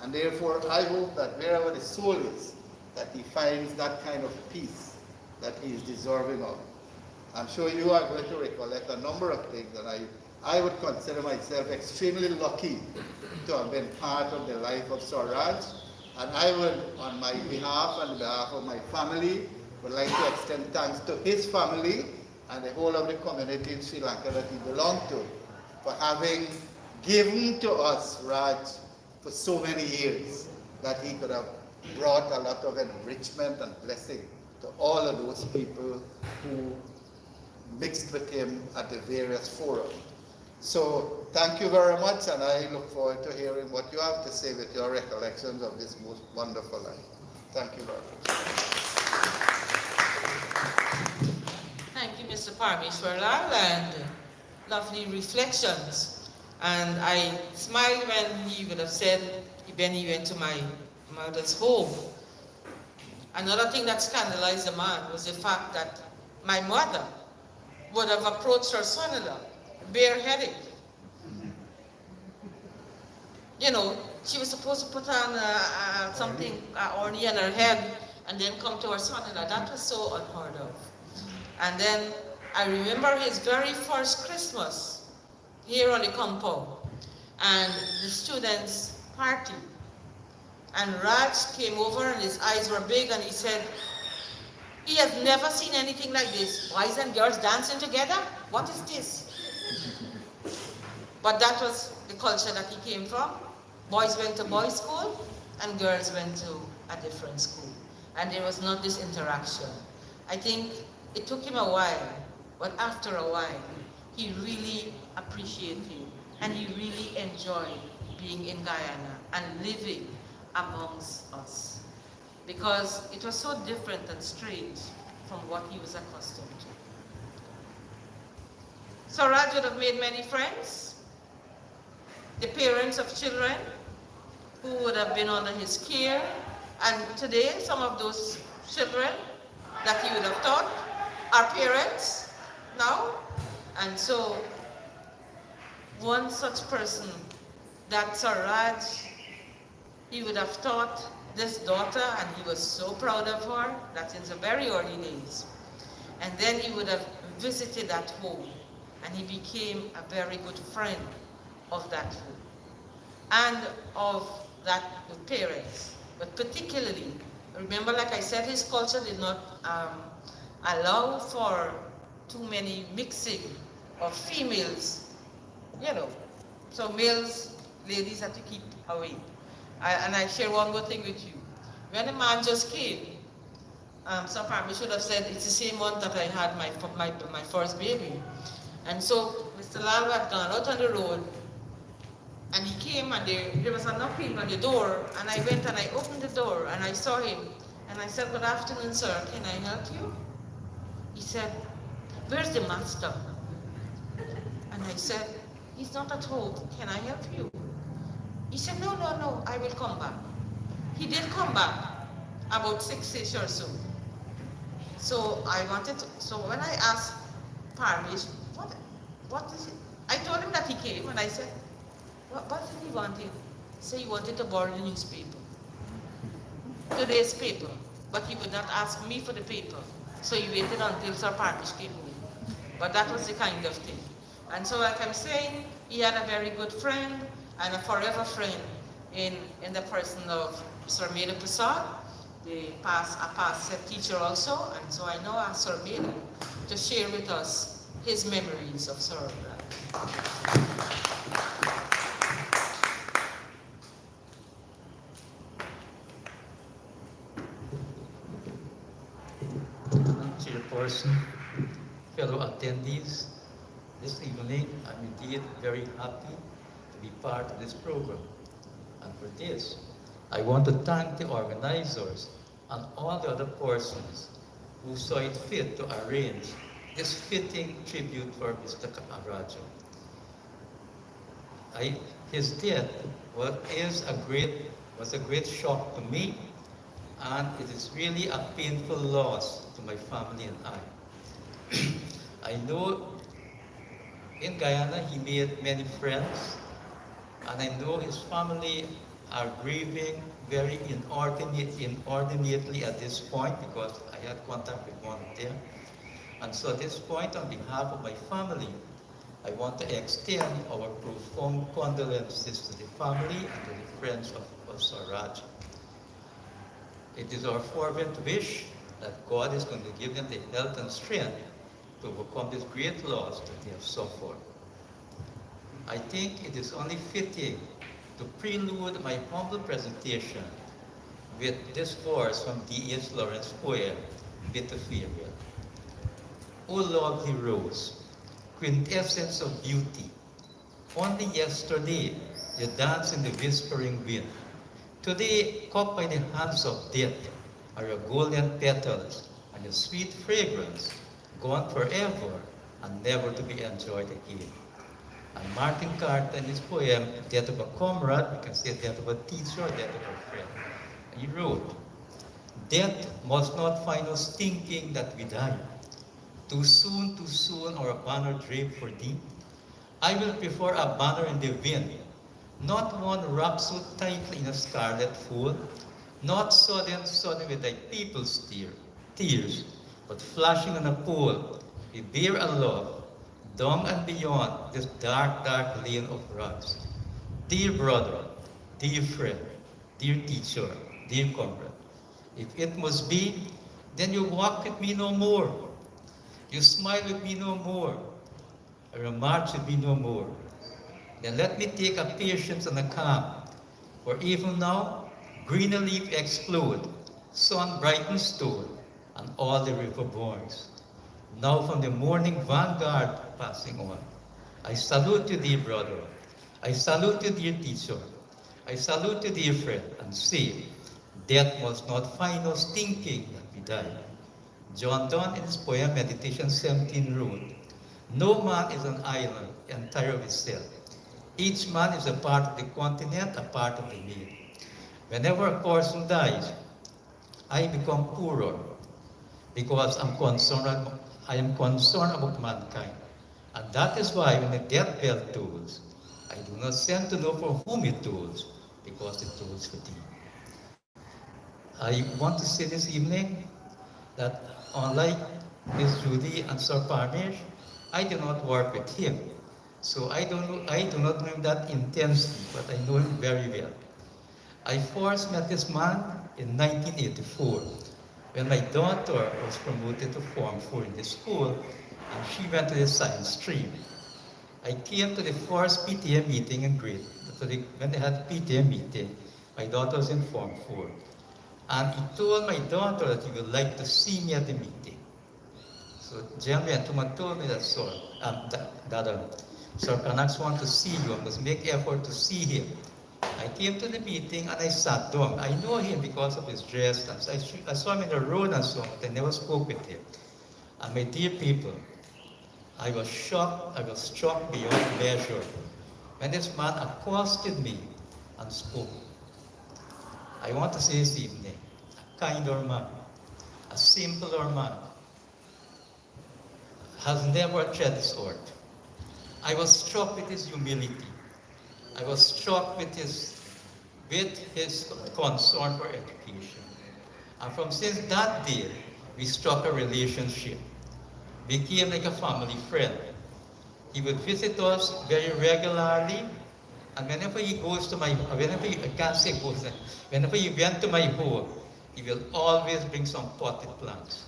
And therefore, I hope that wherever the soul is, that he finds that kind of peace that he is deserving of. I'm sure you are going to recollect a number of things, and I would consider myself extremely lucky to have been part of the life of Sir Raj. And I would, on my behalf and on behalf of my family, would like to extend thanks to his family and the whole of the community in Sri Lanka that he belonged to for having given to us Raj for so many years, that he could have brought a lot of enrichment and blessing to all of those people who mixed with him at the various forums. So thank you very much, and I look forward to hearing what you have to say with your recollections of this most wonderful life. Thank you very much. Thank you, Mr. Parmeshwarlal, and lovely reflections. And I smiled when he would have said, when he went to my mother's home. Another thing that scandalized the man was the fact that my mother would have approached her son-in-law bareheaded. You know, she was supposed to put on something, ornate on her head, and then come to her son-in-law. That was so unheard of. And then I remember his very first Christmas here on the compound, and the students' party. And Raj came over and his eyes were big and he said, he has never seen anything like this. Boys and girls dancing together? What is this? But that was the culture that he came from. Boys went to boys' school and girls went to a different school. And there was not this interaction. I think it took him a while, but after a while, he really appreciated and he really enjoyed being in Guyana and living amongst us, because it was so different and strange from what he was accustomed to. So Raj would have made many friends, the parents of children who would have been under his care, and today some of those children that he would have taught are parents now. And so one such person, that Sir Raj, he would have taught this daughter, and he was so proud of her, that in the very early days. And then he would have visited that home, and he became a very good friend of that home and of that the parents. But particularly, remember, like I said, his culture did not allow for too many mixing of females, you know. So males, ladies had to keep away. And I share one more thing with you. When the man just came, some family should have said, it's the same month that I had my first baby. And so Mr. Lal had gone out on the road, and he came, and there was a knocking on the door, and I went and I opened the door, and I saw him, and I said, good afternoon, sir, can I help you? He said, where's the master? And I said, he's not at home, can I help you? He said, no, I will come back. He did come back, about 6-ish or so. So so when I asked Parmish, what is it? I told him that he came, and I said, what did he want? He said he wanted to borrow the newspaper, today's paper, but he would not ask me for the paper. So he waited until Sir Parmish came home. But that was the kind of thing. And so like I'm saying, he had a very good friend and a forever friend in the person of Sir Meda Prasad, a past teacher also, and so I know Sir Meda to share with us his memories of Sir Raj. Chairperson, fellow attendees, this evening I'm indeed very happy to be part of this program. And for this, I want to thank the organizers and all the other persons who saw it fit to arrange this fitting tribute for Mr. Kanagarajah. His death was a great shock to me, and it is really a painful loss to my family and I. I know in Guyana he made many friends, and I know his family are grieving very inordinately at this point, because I had contact with one of them. And so at this point, on behalf of my family, I want to extend our profound condolences to the family and to the friends of Sir Raj. It is our fervent wish that God is going to give them the health and strength to overcome this great loss that they have suffered. I think it is only fitting to prelude my humble presentation with this verse from D.H. Lawrence's poem, Bitter Farewell. O lovely rose, quintessence of beauty, only yesterday you danced in the whispering wind. Today, caught by the hands of death, are your golden petals and your sweet fragrance, gone forever and never to be enjoyed again. And Martin Carter, in his poem, Death of a Comrade, we can say death of a teacher, death of a friend. He wrote, death must not find us thinking that we die. Too soon our banner draped for thee. I will prefer a banner in the wind Not one wrapped so tightly in a scarlet fold, not sudden with thy people's tears, but flashing on a pole, we bear a love, down and beyond this dark lane of rocks. Dear brother, dear friend, dear teacher, dear comrade, if it must be, then you walk with me no more. You smile with me no more. Or march with me no more. Then let me take a patience and a calm. For even now, greener leaf explode, sun brightens stone, and all the river borns. Now from the morning vanguard passing on, I salute you, dear brother. I salute you, dear teacher. I salute you, dear friend, and say, death must not find us thinking that we die. John Donne in his poem Meditation 17 wrote, no man is an island entire of itself. Each man is a part of the continent, a part of the me. Whenever a person dies, I become poorer because I am concerned about mankind. And that is why when the death bell tolls, I do not send to know for whom it tolls, because it tolls for thee. I want to say this evening that unlike Miss Judy and Sir Parmesh, I do not work with him. So I do not know him that intensely, but I know him very well. I first met this man in 1984 when my daughter was promoted to Form 4 in the school and she went to the science stream. I came to the first PTA meeting in grade. When they had PTA meeting, my daughter was in Form 4. And he told my daughter that he would like to see me at the meeting. So Jeremy and Tuma told me that Sir Kanax want to see you, I must make effort to see him. I came to the meeting and I sat down. I know him because of his dress. I saw him in the road and so on, but I never spoke with him. And my dear people, I was shocked, I was struck beyond measure when this man accosted me and spoke. I want to say this evening, a kinder man, a simpler man, has never tread this earth. I was struck with his humility. I was struck with his concern for education. And from since that day, we struck a relationship, became like a family friend. He would visit us very regularly, and whenever he goes to my, I can't say goes, whenever he went to my home, he will always bring some potted plants.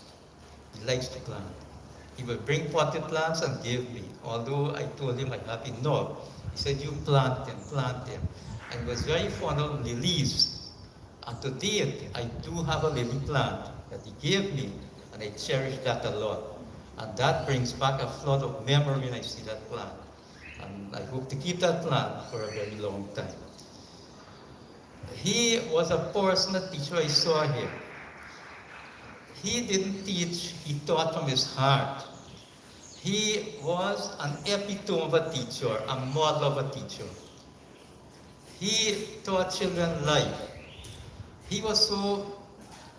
He likes to plant. He will bring potted plants and give me. Although I told him I have enough, he said, you plant them, plant them. And he was very fond of lilies. And to date, I do have a lily plant that he gave me, and I cherish that a lot. And that brings back a flood of memory when I see that plant. And I hope to keep that plant for a very long time. He was a personal teacher. I saw him. He didn't teach, he taught from his heart. He was an epitome of a teacher, a model of a teacher. He taught children life. He was so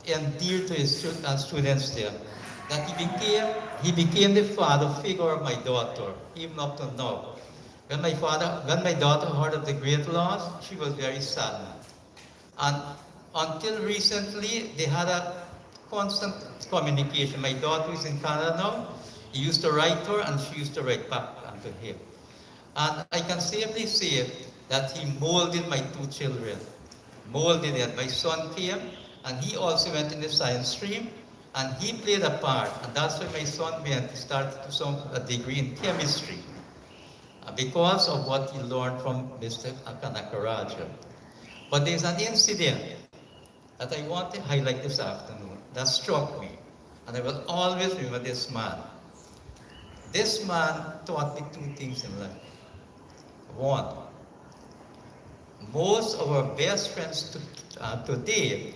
endeared to his students there that he became the father figure of my daughter, even up to now. When my daughter heard of the great loss, she was very saddened. And until recently, they had a constant communication. My daughter is in Canada now. He used to write her, and she used to write back to him. And I can safely say that he molded my two children. Molded it. My son came, and he also went in the science stream, and he played a part. And that's why my son went to start a degree in chemistry, because of what he learned from Mr. Kanagarajah. But there's an incident that I want to highlight this afternoon that struck me, and I will always remember this man. This man taught me two things in life. One, most of our best friends today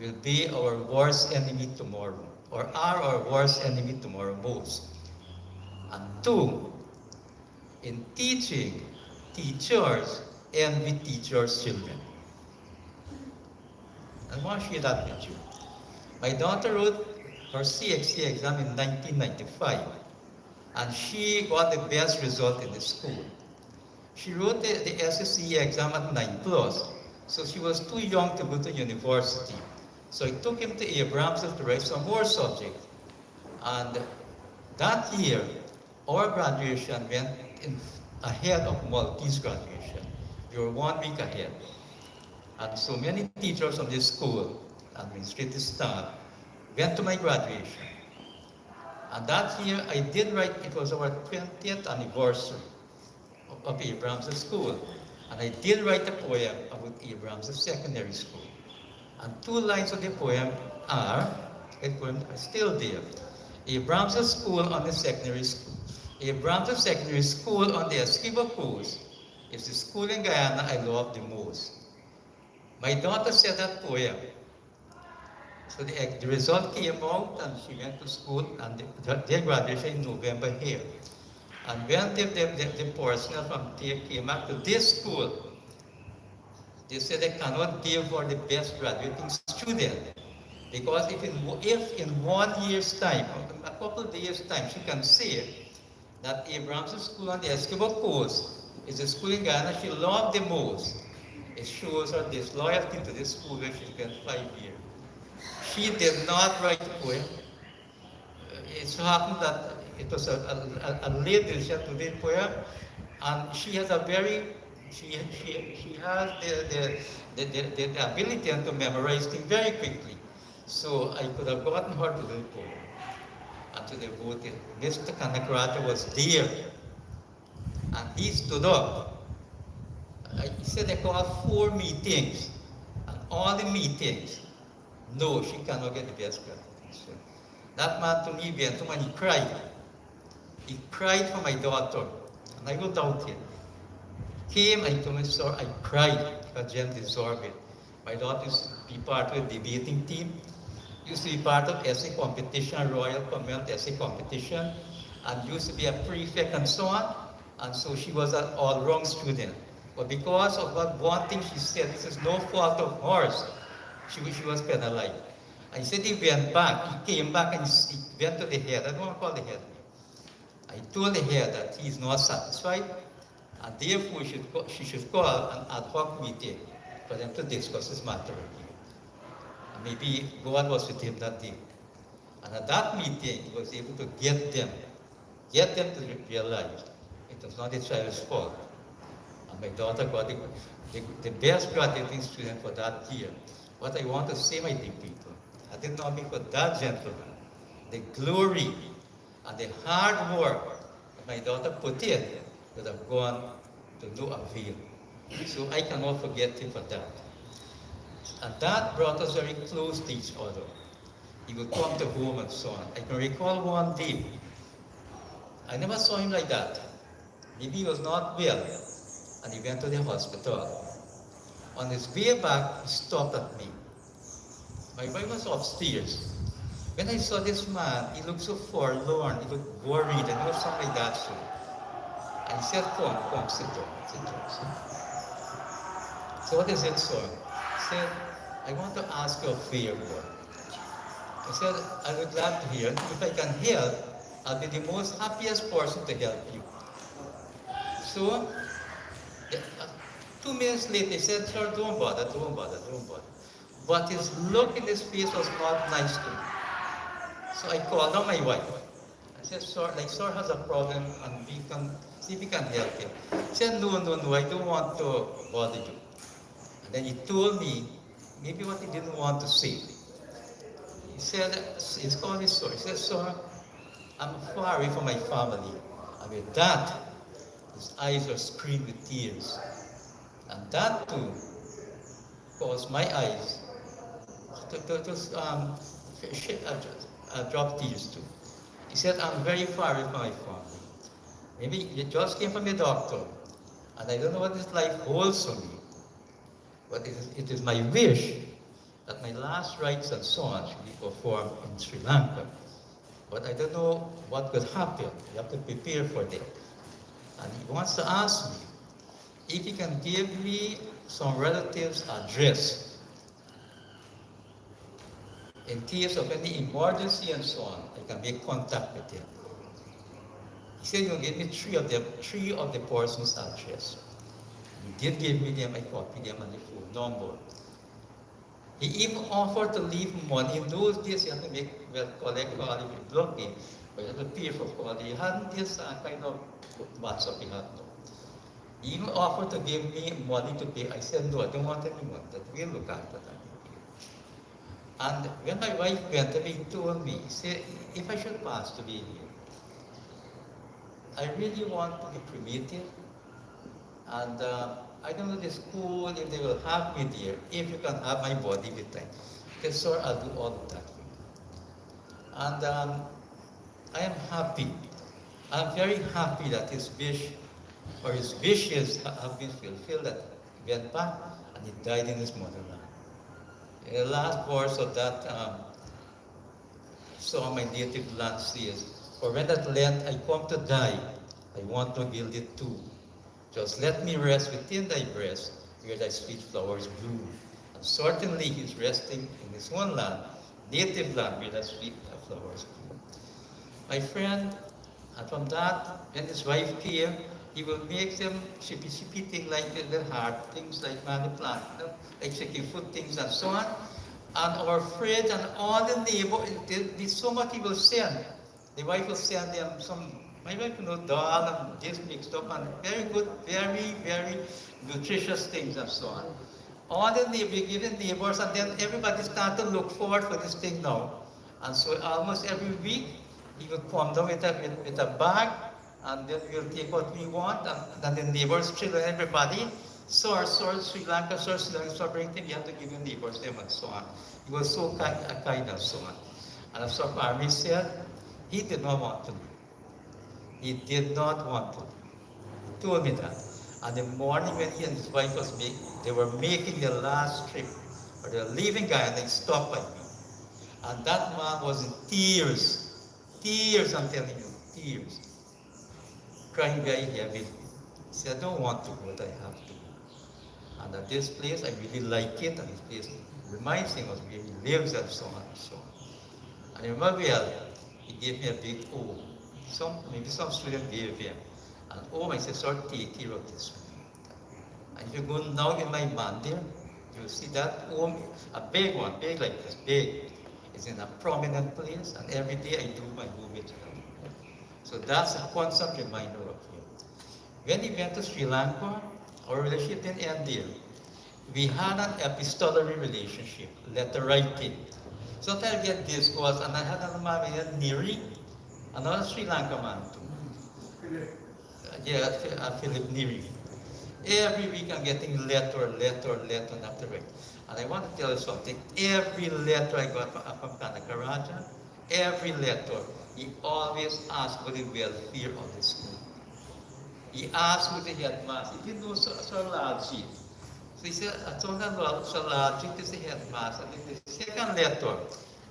will be our worst enemy tomorrow, or are our worst enemy tomorrow most. And two, in teaching, teachers envy teachers' children. I want to share that with you. My daughter wrote her CXC exam in 1995, and she got the best result in the school. She wrote the SSC exam at 9 plus, so she was too young to go to university. So I took him to Abrams to write some more subjects. And that year, our graduation went ahead of Maltese graduation. We were 1 week ahead. And so many teachers from this school, administrative staff, went to my graduation. And that year I did write, it was our 20th anniversary of Abrams School. And I did write a poem about Abrams Secondary School. And 2 lines of the poem are still there. Abrams School on the secondary school. Abrams Secondary School on the Esquiva Coast is the school in Guyana I love the most. My daughter said that poem. So the result came out and she went to school and their graduation in November here. And when the personnel from there came back to this school, they said they cannot give her the best graduating student. Because if in 1 year's time, a couple of days' time, she can say that Abrams School on the Esquiva Coast is the school in Ghana she loved the most, it shows her disloyalty to this school where she spent 5 years. She did not write the poem. It so happened that it was a late decision to the poem, and she has a very, she has the ability to memorize things very quickly. So I could have gotten her to do the poem and to devote it. Mr. Kanagarajah was there, and he stood up. He said they called 4 meetings, and all the meetings, no, she cannot get the best graduation. That man to me went home and he cried. He cried for my daughter, and I will doubt it. Came and told me, sir, I cried because Jen deserved it. My daughter used to be part of the debating team, used to be part of essay competition, Royal Comment essay competition, and used to be a prefect and so on. And so she was an all-round student. But because of that one thing she said, this is no fault of hers, she was penalized. And he said he went back, he came back and he went to the head. I don't want to call the head. I told the head that he is not satisfied, and therefore she should call an ad hoc meeting for them to discuss this matter with you. And maybe God was with him that day. And at that meeting, he was able to get them to realize it was not the child's fault. And my daughter got the best graduating student for that year. What I want to say, my dear people, had it not been for that gentleman, the glory and the hard work that my daughter put in would have gone to no avail. So I cannot forget him for that. And that brought us very close to each other. He would come to home and so on. I can recall one day, I never saw him like that. Maybe he was not well, and he went to the hospital. On his way back, he stopped at me. My wife was upstairs. When I saw this man, he looked so forlorn, he looked worried, and it was something like that. And he said, come, sit down, sit down. So what is it, sir? He said, I want to ask you a favor. I said, I would love to hear. If I can help, I'll be the most happiest person to help you. So, 2 minutes later, he said, sir, don't bother. But his look in his face was not nice to me. So I called on my wife. I said, sir has a problem and we can see if we can help him. He said, no, I don't want to bother you. And then he told me maybe what he didn't want to say. He said, he's called me sir. He said, sir, I'm far away from my family. And with that, his eyes were screened with tears. And that too caused my eyes to drop tears too. He said, I'm very far away from my family. Maybe you just came from the doctor, and I don't know what this life holds for me. But it is my wish that my last rites and so on should be performed in Sri Lanka. But I don't know what could happen. You have to prepare for that. And he wants to ask me if he can give me some relatives' address in case of any emergency and so on, I can make contact with him. He said he'll give me three of the person's address. did give me them, I copied them on the phone number. He even offered to leave money. In those days, you had to make, well, collect quality with blocking, but you had to pay for quality. You hadn't this kind of WhatsApp you had no. He even offered to give me money to pay. I said, no, I don't want any money. That we'll look after that. And when my wife went to me, he told me, he said, if I should pass to be here, I really want to be cremated. And I don't know the school, if they will have me there, if you can have my body with time. Okay, sir, I'll do all of that for you. And I am happy. I'm very happy that his wish, or his wishes have been fulfilled, that he went back and he died in his motherland. In the last verse of that song, my native land says, for when at length I come to die, I want to build it too. Just let me rest within thy breast, where thy sweet flowers bloom. And certainly he's resting in his own land, native land, where thy sweet flowers bloom. My friend, and from that, when his wife came, he will make them chippy things like the hard things like money plant, you know, like chicken food things and so on. And our friends and all the neighbors, there's so much he will send. The wife will send them some, my wife, you know, dal and this mixed up and very good, very, very nutritious things and so on. All the neighbors, we give the neighbors, and then everybody start to look forward for this thing now. And so almost every week, he will come down with a bag, and then we'll take what we want, and then the neighbors, children, everybody, Sir, Sri Lanka, bring them, you have to give your neighbors them and so on. He was so kind and so on. And as Sir Parmi said, he did not want to leave. He did not want to. He told me that. And the morning when he and his wife they were making their last trip, or they were leaving Guyana, and they stopped by me. And that man was in tears. Tears, I'm telling you, tears. Crying very heavily. He said, I don't want to go, but I have to. And at this place, I really like it, and this place reminds him of where he lives and so on and so on. And I remember well, he gave me a big O. Maybe some student gave him. And I said, sir, take care of this one. And if you go now in my mandir, you'll see that a big one, big like this, big. It's in a prominent place, and every day I do my movie. So that's a constant reminder of him. When he went to Sri Lanka, our relationship didn't end there. We had an epistolary relationship, letter writing. Sometimes we get discourse, and I had another man named Neri, another Sri Lanka man too. Philip Neri. Every week I'm getting letter after writing. And I want to tell you something. Every letter I got from Kanagarajah, every letter, he always asked for the welfare of the school. He asked who the headmaster. He didn't know Sir Lalji. So he said, I told him, Sir Lalji is the headmaster. And in the second letter,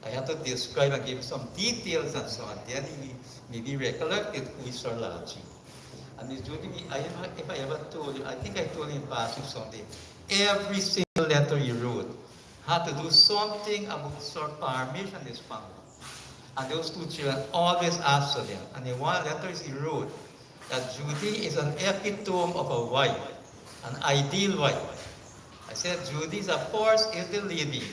I had to describe and give some details and so on. Then he maybe recollected who is Sir Lalji. And he's doing me, if I ever told you, I think I told him in passing someday, every single letter he wrote had to do something about Sir Parmish and his family. And those two children always asked for them. And in one letter he wrote that Judy is an epitome of a wife, an ideal wife. I said, Judy, of course, is the lady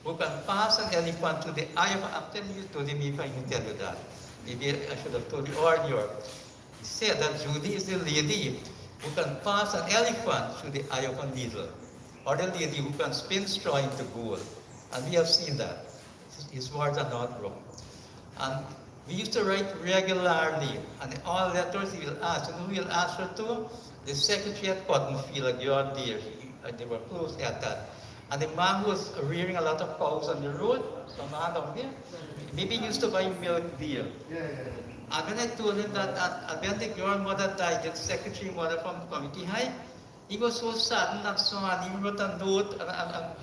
who can pass an elephant to the eye of, I'm telling you, told him if I can tell you that. Maybe I should have told you earlier. He said that Judy is the lady who can pass an elephant through the eye of a needle, or the lady who can spin straw into gold. And we have seen that. His words are not wrong. And we used to write regularly, and in all letters he will ask. And who will ask her to? The secretary at Cottonfield, you're there. They were close at that. And the man who was rearing a lot of cows on the road, some man down there, maybe he used to buy milk there. And when I told him that, and when the girl mother died, the secretary mother from Community High, he was so saddened and so on. He wrote a note and a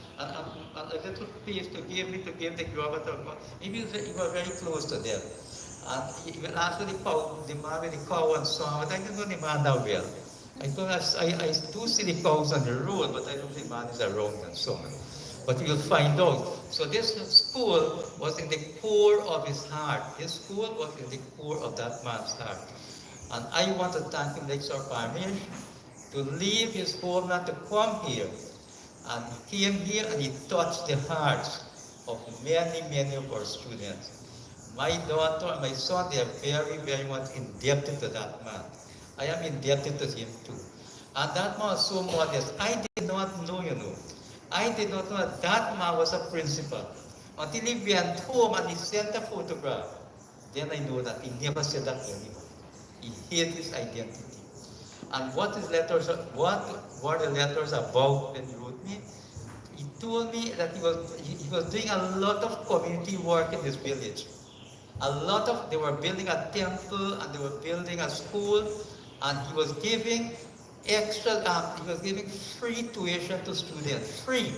little piece to give me to give the girl, but he was very close to them. And he will ask for the man with the cow and so on, but I didn't know the man that well. I do see the cows on the road, but I don't think the man is around and so on. But you'll find out. So this school was in the core of his heart. His school was in the core of that man's heart. And I want to thank him, like Sir Parmish, to leave his home and to come here. And he came here and he touched the hearts of many, many of our students. My daughter and my son, they are very, very much indebted to that man. I am indebted to him too. And that man was so modest. I did not know, I did not know that that man was a principal. Until he went home and he sent a photograph. Then I know that he never said that to anyone. He hid his identity. And what were the letters about when he wrote me? He told me that he was doing a lot of community work in this village. They were building a temple and they were building a school, and he was giving he was giving free tuition to students, free.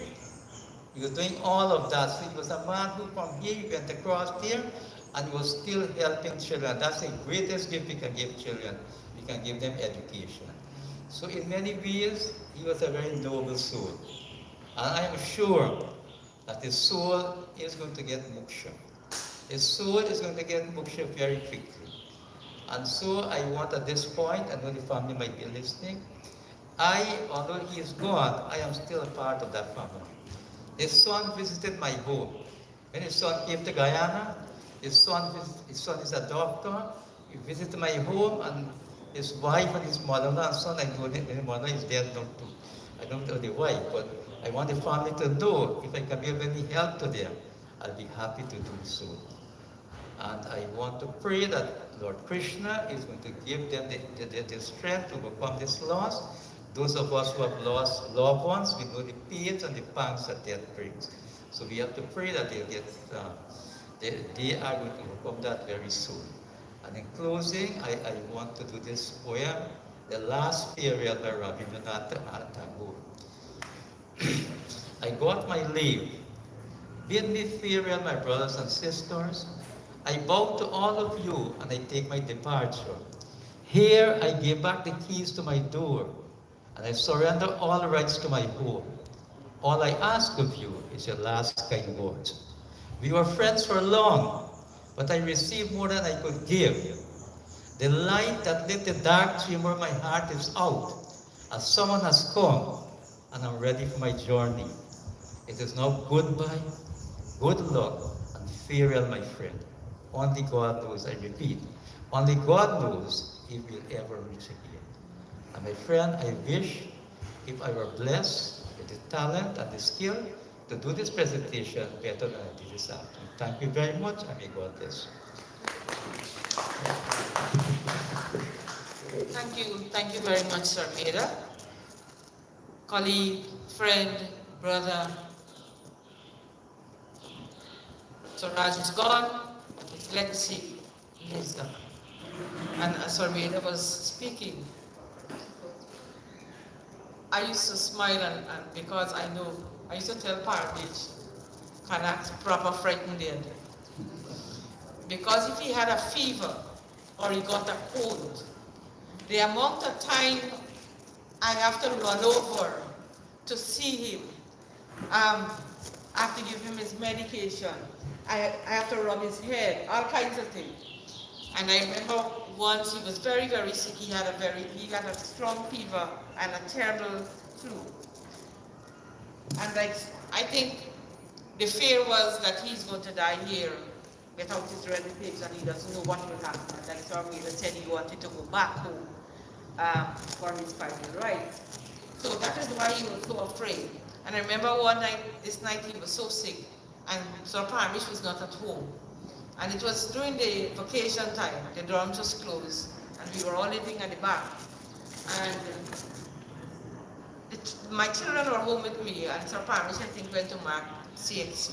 He was doing all of that. So he was a man who from here, he went across here, and he was still helping children. That's the greatest gift we can give children. We can give them education. So in many ways, he was a very noble soul. And I am sure that his soul is going to get moksha. His soul is going to get moksha very quickly. And so I want at this point, I know the family might be listening, although he is gone, I am still a part of that family. His son visited my home. When his son came to Guyana, his son is a doctor. He visited my home, and his wife and his mother-in-law and son, I know that the mother is dead now too. I don't know the wife, but I want the family to know if I can be of any help to them, I'll be happy to do so. And I want to pray that Lord Krishna is going to give them the strength to overcome this loss. Those of us who have lost loved ones, we know the pains and the pangs that death brings. So we have to pray that they are going to overcome that very soon. And in closing, I want to do this poem, The Last Farewell by Rabindranath Tagore. I got my leave. Bid me farewell, my brothers and sisters. I bow to all of you and I take my departure. Here I give back the keys to my door and I surrender all rights to my home. All I ask of you is your last kind words. We were friends for long, but I received more than I could give. The light that lit the dark chamber, my heart is out, as someone has come, and I'm ready for my journey. It is now goodbye, good luck, and farewell, my friend. Only God knows, I repeat, only God knows if we'll ever reach again. And my friend, I wish if I were blessed with the talent and the skill to do this presentation better than I did this afternoon. Thank you very much, and may God bless you. Thank you very much, Sir Meda. Colleague, friend, brother. So Raj is gone, his legacy is gone. And as Sir Meda was speaking, I used to smile and because I used to tell Parvich, can act proper frightened dead. Because if he had a fever or he got a cold, the amount of time I have to run over to see him, I have to give him his medication, I have to rub his head, all kinds of things. And I remember once he was very, very sick. He had a strong fever and a terrible flu. And I think the fear was that he's going to die here without his relatives and he doesn't know what will happen. And like Sir Meda said, he wanted to go back home for his final rights. So that is why he was so afraid. And I remember this night he was so sick, and Sir Parmish was not at home. And it was during the vacation time, the dorms was closed, and we were all living at the back. And my children were home with me, and Sir Parmish, I think, went to Mark CXC.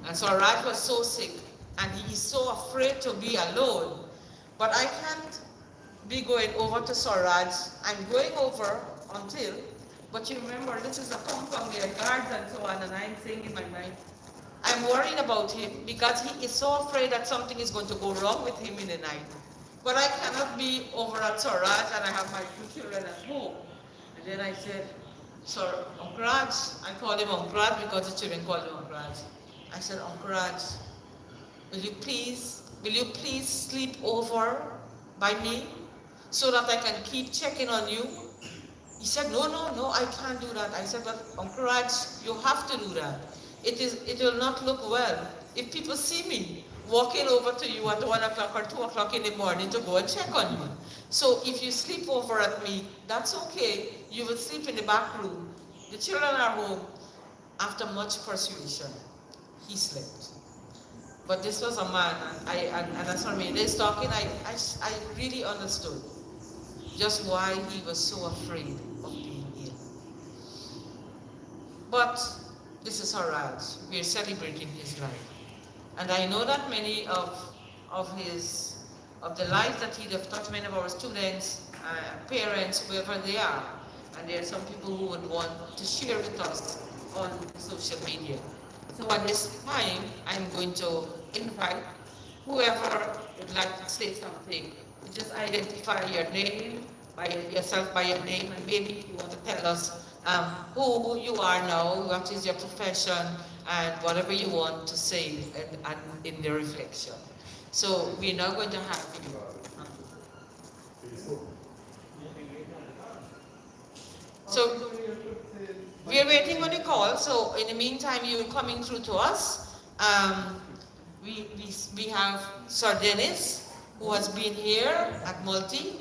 And so Raj was so sick, and he is so afraid to be alone. But I can't be going over to Sir Raj. I'm going over until, but you remember, this is a compound, there are guards and so on, and I'm saying in my mind, I'm worried about him because he is so afraid that something is going to go wrong with him in the night. But I cannot be over at Sir Raj and I have my two children at home. And then I said, Sir Uncle Raj, I call him Uncle Raj because the children call him Uncle Raj. I said, Uncle Raj, will you please sleep over by me? so that I can keep checking on you? He said, no, no, no, I can't do that. I said, but Uncle Raj, you have to do that. It will not look well if people see me walking over to you at 1 o'clock or 2 o'clock in the morning to go and check on you. So if you sleep over at me, that's okay. You will sleep in the back room. The children are home. After much persuasion, he slept. But this was a man, and as for me, this talking, I really understood just why he was so afraid of being ill. But this is all right. We're celebrating his life. And I know that many of the life that he'd have touched many of our students, parents, wherever they are. And there are some people who would want to share with us on social media. So at this time, I'm going to invite whoever would like to say something. Just identify your name, yourself by your name, and maybe if you want to tell us who you are now, what is your profession, and whatever you want to say and in the reflection. So we're now going to have you. So we are waiting on the call. So in the meantime, you're coming through to us. We have Sir Dennis, who has been here at Multi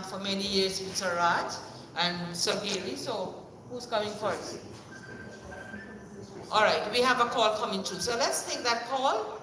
for many years with Sir Raj, and Sir Giri. So who's coming first? All right, we have a call coming through. So let's take that call.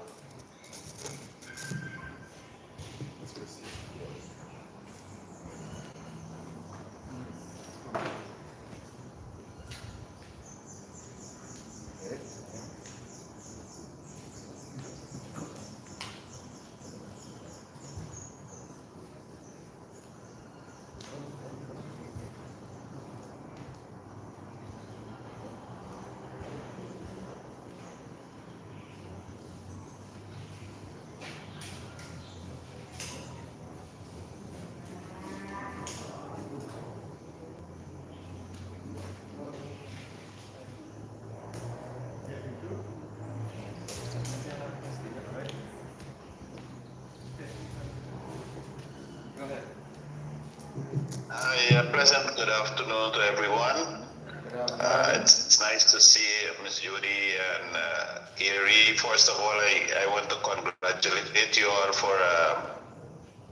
Pleasant good afternoon to everyone. It's nice to see Miss Judy and Gary. First of all, I want to congratulate you all for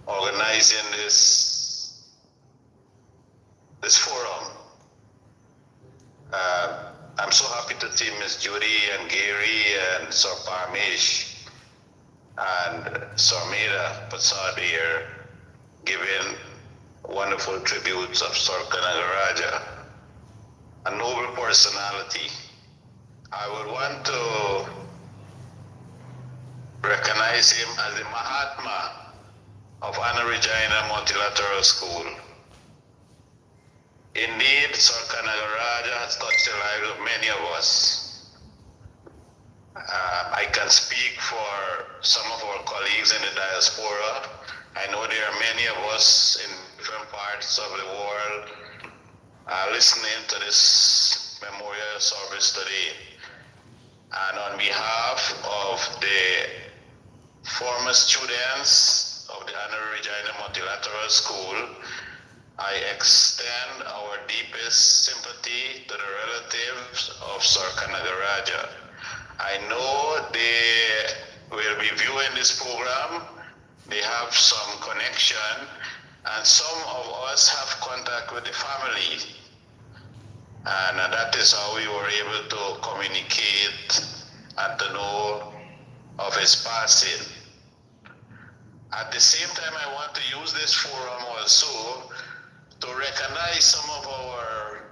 organizing this forum. I'm so happy to see Miss Judy and Gary and Sir Parmesh and Sir Mira Prasad here giving wonderful tributes of Sir Kanagarajah, a noble personality. I would want to recognize him as the Mahatma of Anna Regina Multilateral School. Indeed, Sir Kanagarajah has touched the lives of many of us. I can speak for some of our colleagues in the diaspora. I know there are many of us in different parts of the world listening to this memorial service today. And on behalf of the former students of the Anna Regina Multilateral School, I extend our deepest sympathy to the relatives of Sir Kanagarajah. I know they will be viewing this program. They have some connection, and some of us have contact with the family. And that is how we were able to communicate and to know of his passing. At the same time, I want to use this forum also to recognize some of our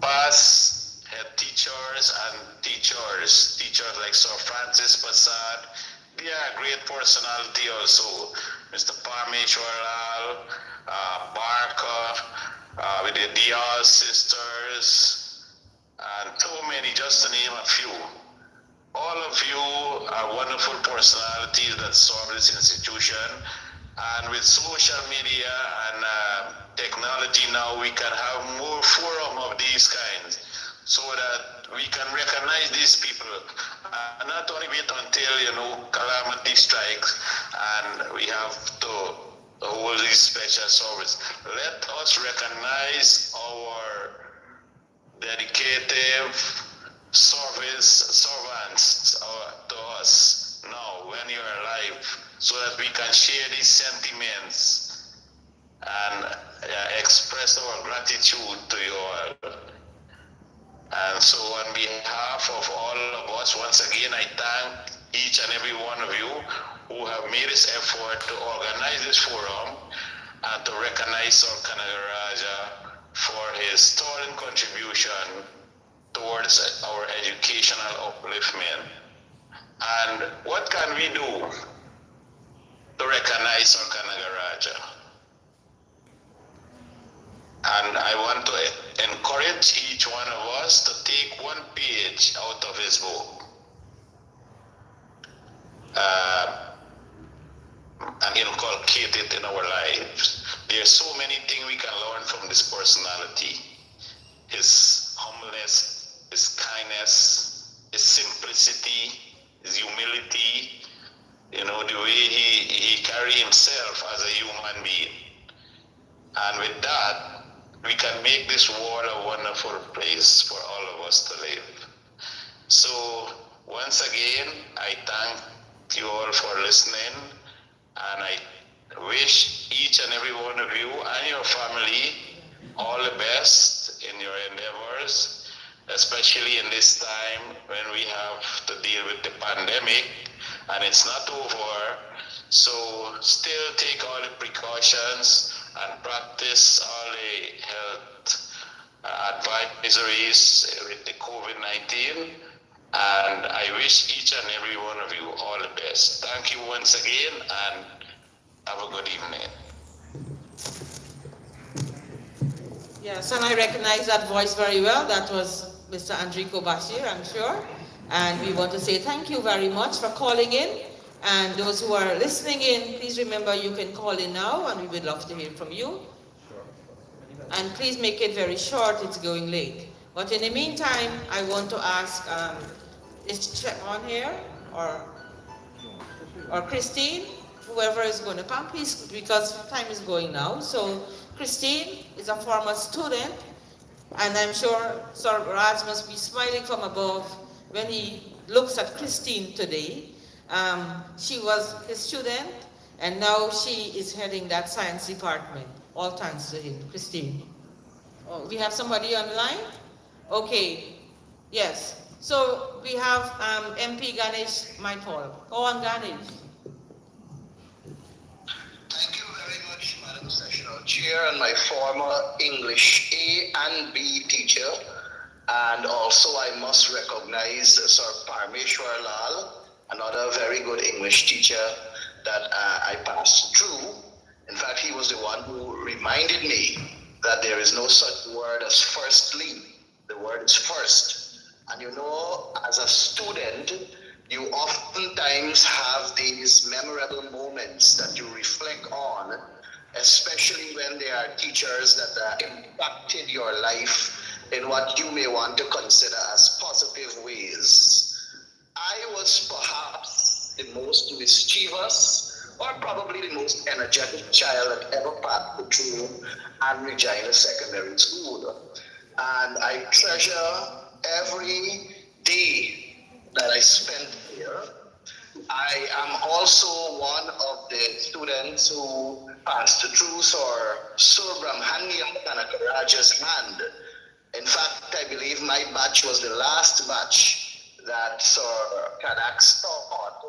past head teachers and teachers like Sir Francis Prasad. They are a great personality also. Mr. Parmeshwarlal, Barker, with the Diaz sisters, and so many, just to name a few. All of you are wonderful personalities that serve this institution. And with social media and technology now, we can have more forum of these kinds. so that we can recognize these people and not only wait until calamity strikes and we have to hold this special service. Let us recognize our dedicated servants to us now when you are alive, so that we can share these sentiments and express our gratitude to you all. And so on behalf of all of us, once again, I thank each and every one of you who have made this effort to organize this forum and to recognize our Kanagarajah for his sterling contribution towards our educational upliftment. And what can we do to recognize our Kanagarajah? And I want to encourage each one of us to take one page out of his book and inculcate it in our lives. There's so many things we can learn from this personality. His humbleness, his kindness, his simplicity, his humility, the way he carries himself as a human being. And with that, we can make this world a wonderful place for all of us to live. So, once again, I thank you all for listening, and I wish each and every one of you and your family all the best in your endeavors, especially in this time when we have to deal with the pandemic and it's not over. So still take all the precautions and practice all the health advisories with the COVID-19. And I wish each and every one of you all the best. Thank you once again, and have a good evening. Yes, and I recognize that voice very well. That was Mr. Enrico Bashir, I'm sure. And we want to say thank you very much for calling in. And those who are listening in, please remember you can call in now, and we would love to hear from you. And please make it very short, it's going late. But in the meantime, I want to ask, is Chet on here? Or Christine? Whoever is going to come, please, because time is going now. So Christine is a former student, and I'm sure Sir Raj must be smiling from above when he looks at Christine today. She was his student, and now she is heading that science department. All thanks to him. Christine. Oh, we have somebody on the line? Okay, yes. So we have MP Ganesh Maithal. Go on, Ganesh. Thank you very much, Madam Sessional Chair, and my former English A and B teacher. And also I must recognize Sir Parmeshwar Lal, another very good English teacher that I passed through. In fact, he was the one who reminded me that there is no such word as firstly. The word is first. And as a student, you oftentimes have these memorable moments that you reflect on, especially when there are teachers that impacted your life in what you may want to consider as positive ways. I was perhaps the most mischievous or probably the most energetic child that ever passed through Anne Regina Secondary School. And I treasure every day that I spent here. I am also one of the students who passed through Sir Brahmanyam Kanagarajah's hand. In fact, I believe my batch was the last batch that Sir Kanax taught.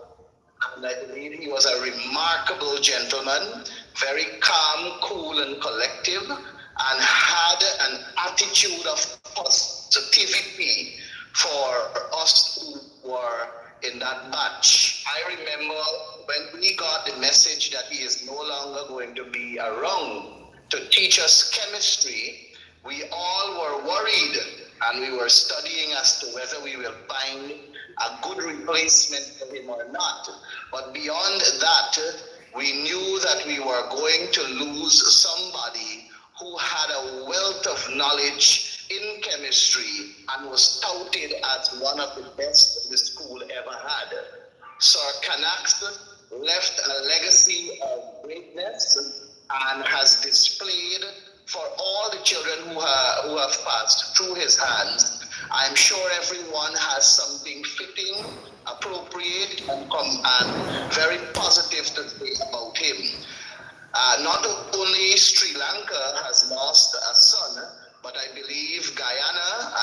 And I believe he was a remarkable gentleman, very calm, cool, and collective, and had an attitude of positivity for us who were in that batch. I remember when we got the message that he is no longer going to be around to teach us chemistry, we all were worried, and we were studying as to whether we will find a good replacement for him or not. But beyond that, we knew that we were going to lose somebody who had a wealth of knowledge in chemistry and was touted as one of the best the school ever had. Sir Canax left a legacy of greatness and has displayed for all the children who have passed through his hands. I'm sure everyone has something fitting, appropriate, and very positive to say about him. Not only Sri Lanka has lost a son, but I believe Guyana,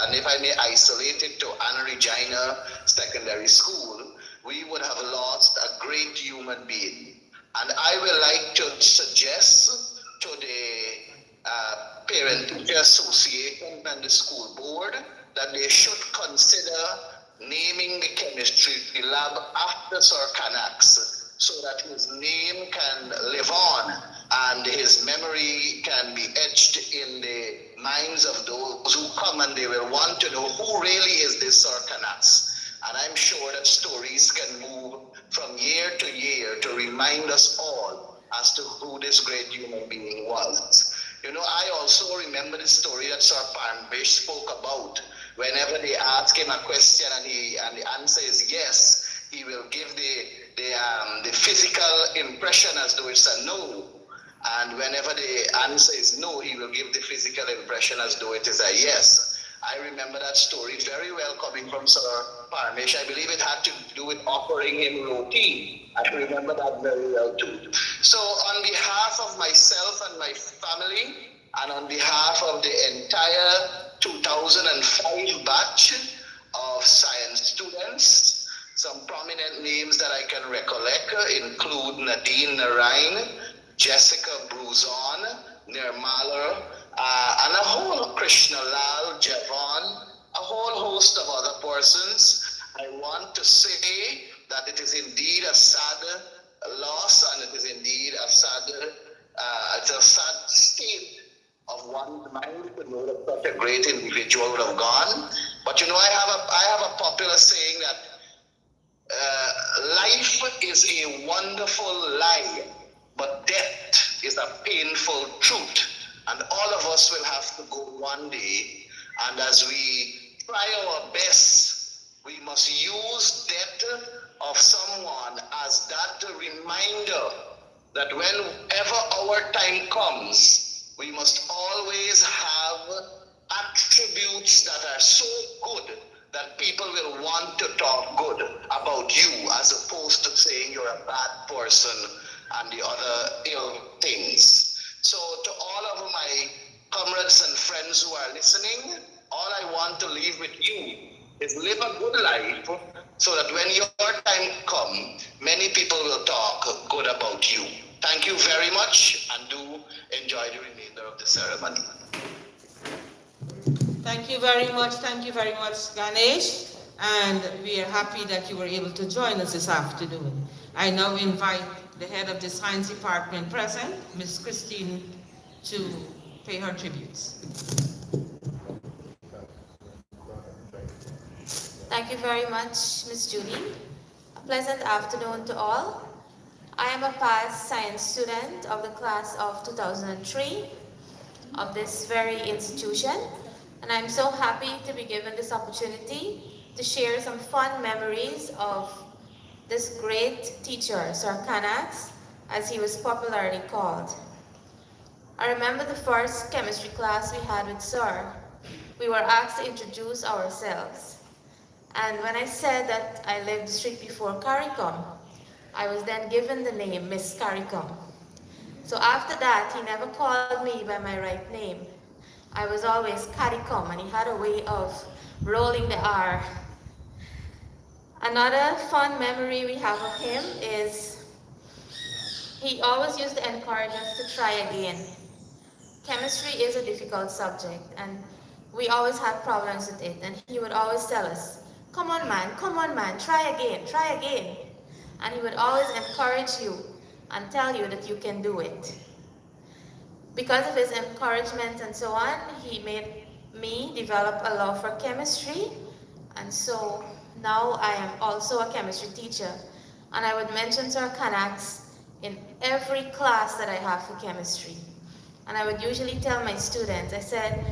and if I may isolate it to Anna Regina Secondary School, we would have lost a great human being. And I would like to suggest to the Parent-Teacher Association and the school board that they should consider naming the chemistry lab after Sir Canax, so that his name can live on and his memory can be etched in the minds of those who come, and they will want to know who really is this Sir Canax. And I'm sure that stories can move from year to year to remind us all as to who this great human being was. You know, I also remember the story that Sir Parmbish spoke about. Whenever they ask him a question and the answer is yes, he will give the physical impression as though it's a no. And whenever the answer is no, he will give the physical impression as though it is a yes. I remember that story very well coming from Sir Parmesh. I believe it had to do with offering him roti. I remember that very well too. So on behalf of myself and my family, and on behalf of the entire 2005 batch of science students, some prominent names that I can recollect include Nadine Narain, Jessica Bruzon, Nirmala, and a whole Krishna Lal, Javon, a whole host of other persons. I want to say that it is indeed a sad loss, and it is indeed a sad, it's a sad state of one's mind to know that such a great individual would have gone. But you know, I have a popular saying that life is a wonderful lie, but death is a painful truth. And all of us will have to go one day, and as we try our best, we must use death of someone as that reminder that whenever our time comes, we must always have attributes that are so good that people will want to talk good about you, as opposed to saying you're a bad person and the other ill things. So to all of my comrades and friends who are listening, all I want to leave with you is live a good life so that when your time comes, many people will talk good about you. Thank you very much, and do enjoy the remainder of the ceremony. Thank you very much, Ganesh. And we are happy that you were able to join us this afternoon. I now invite the head of the science department present, Ms. Christine, to pay her tributes. Thank you very much, Ms. Judy. A pleasant afternoon to all. I am a past science student of the class of 2003 of this very institution, and I'm so happy to be given this opportunity to share some fun memories of this great teacher, Sir Canax, as he was popularly called. I remember the first chemistry class we had with Sir. We were asked to introduce ourselves. And when I said that I lived the street before CARICOM, I was then given the name Miss CARICOM. So after that, he never called me by my right name. I was always CARICOM, and he had a way of rolling the R. Another fun memory we have of him is he always used to encourage us to try again. Chemistry is a difficult subject, and we always had problems with it, and he would always tell us, come on man, try again. And he would always encourage you and tell you that you can do it. Because of his encouragement and so on, he made me develop a love for chemistry, and so now I am also a chemistry teacher, and I would mention Sir Canax in every class that I have for chemistry. And I would usually tell my students, I said,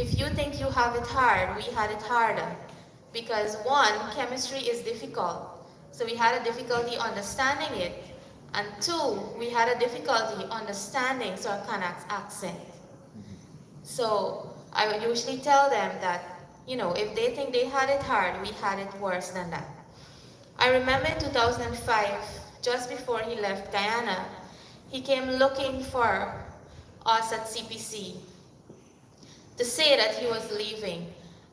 if you think you have it hard, we had it harder. Because one, chemistry is difficult. So we had a difficulty understanding it. And two, we had a difficulty understanding Sir Kanak's accent. So I would usually tell them that, if they think they had it hard, we had it worse than that. I remember in 2005, just before he left Guyana, he came looking for us at CPC to say that he was leaving.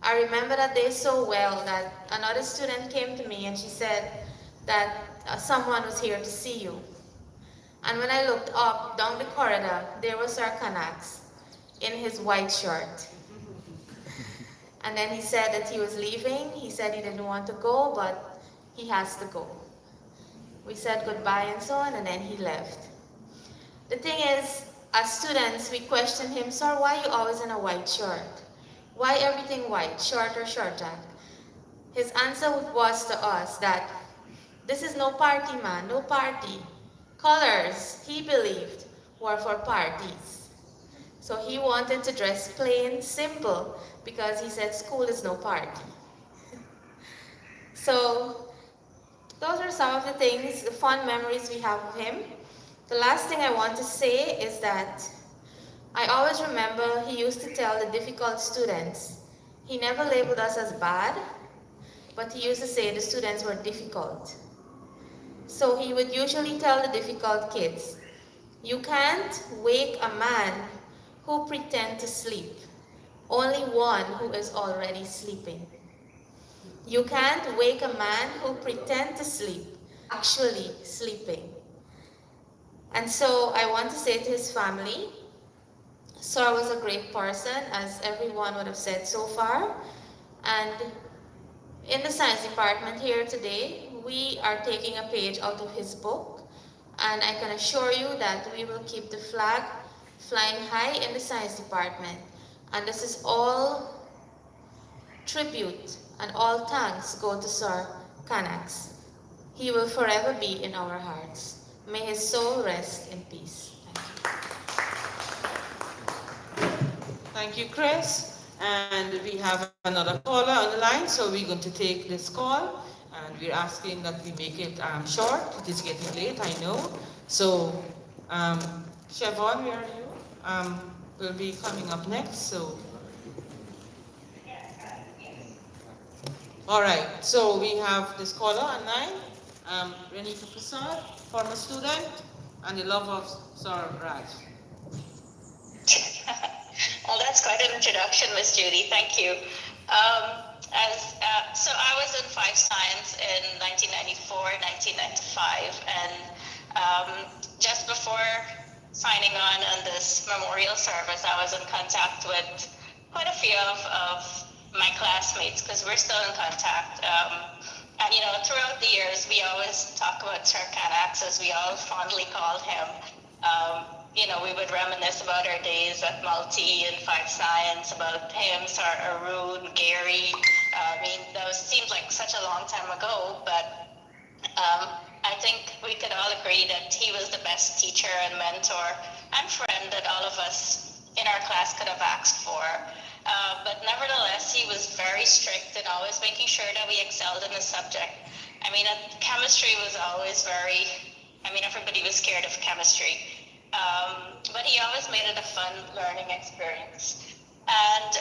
I remember that day so well that another student came to me and she said that someone was here to see you. And when I looked up down the corridor, there was Sir Kanax in his white shirt. And then he said that he was leaving. He said he didn't want to go, but he has to go. We said goodbye and so on, and then he left. The thing is, as students, we questioned him, "Sir, why are you always in a white shirt? Why everything white, short or short jack?" His answer was to us that this is no party, man, no party. Colors, he believed, were for parties. So he wanted to dress plain, simple, because he said school is no party. So those are some of the things, the fun memories we have of him. The last thing I want to say is that I always remember he used to tell the difficult students, he never labeled us as bad, but he used to say the students were difficult. So he would usually tell the difficult kids, you can't wake a man who pretends to sleep, only one who is already sleeping. You can't wake a man who pretends to sleep, actually sleeping. And so I want to say to his family, Sir was a great person, as everyone would have said so far. And in the science department here today, we are taking a page out of his book. And I can assure you that we will keep the flag flying high in the science department. And this is all tribute and all thanks go to Sir Kanax. He will forever be in our hearts. May his soul rest in peace. Thank you, Chris. And we have another caller on the line, so we're going to take this call. And we're asking that we make it short. It is getting late, I know. So, Siobhan, where are you? Will be coming up next. So, all right. So we have this caller online, Renita Prasad, former student, and the love of Sir Raj. Well, that's quite an introduction, Miss Judy. Thank you. So I was in 5 Science in 1994, 1995, and just before signing on this memorial service, I was in contact with quite a few of my classmates because we're still in contact. And throughout the years, we always talk about Sir Kanax, as we all fondly called him. We would reminisce about our days at Multi and 5 Science, about him, Sir Arun, Gary. Those seemed like such a long time ago, but I think we could all agree that he was the best teacher and mentor and friend that all of us in our class could have asked for. But nevertheless, he was very strict and always making sure that we excelled in the subject. Chemistry was always everybody was scared of chemistry. But he always made it a fun learning experience. And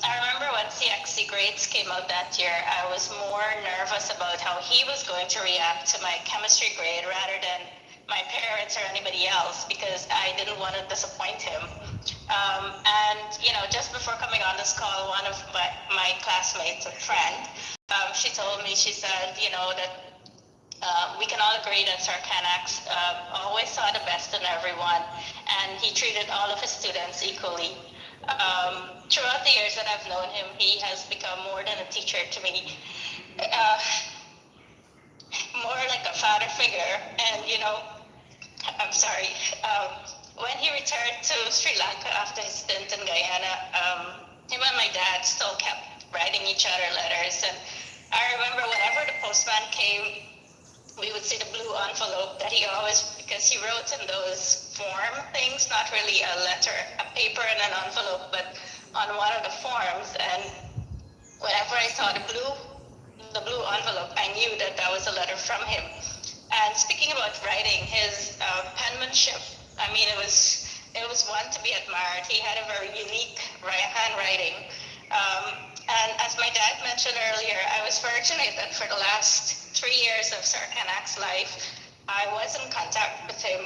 I remember when CXC grades came out that year, I was more nervous about how he was going to react to my chemistry grade rather than my parents or anybody else, because I didn't want to disappoint him. Just before coming on this call, one of my classmates, a friend, she told me, she said, that we can all agree that Sir Kanax always saw the best in everyone, and he treated all of his students equally. Throughout the years that I've known him, he has become more than a teacher to me, more like a father figure. And I'm sorry, when he returned to Sri Lanka after his stint in Guyana, him and my dad still kept writing each other letters. And I remember whenever the postman came, we would see the blue envelope that he always, because he wrote in those form things, not really a letter, a paper and an envelope, but on one of the forms, and whenever I saw the blue envelope, I knew that that was a letter from him. And speaking about writing, his penmanship, I mean, it was one to be admired. He had a very unique handwriting. And as my dad mentioned earlier, I was fortunate that for the last 3 years of Sir Kanak's life, I was in contact with him.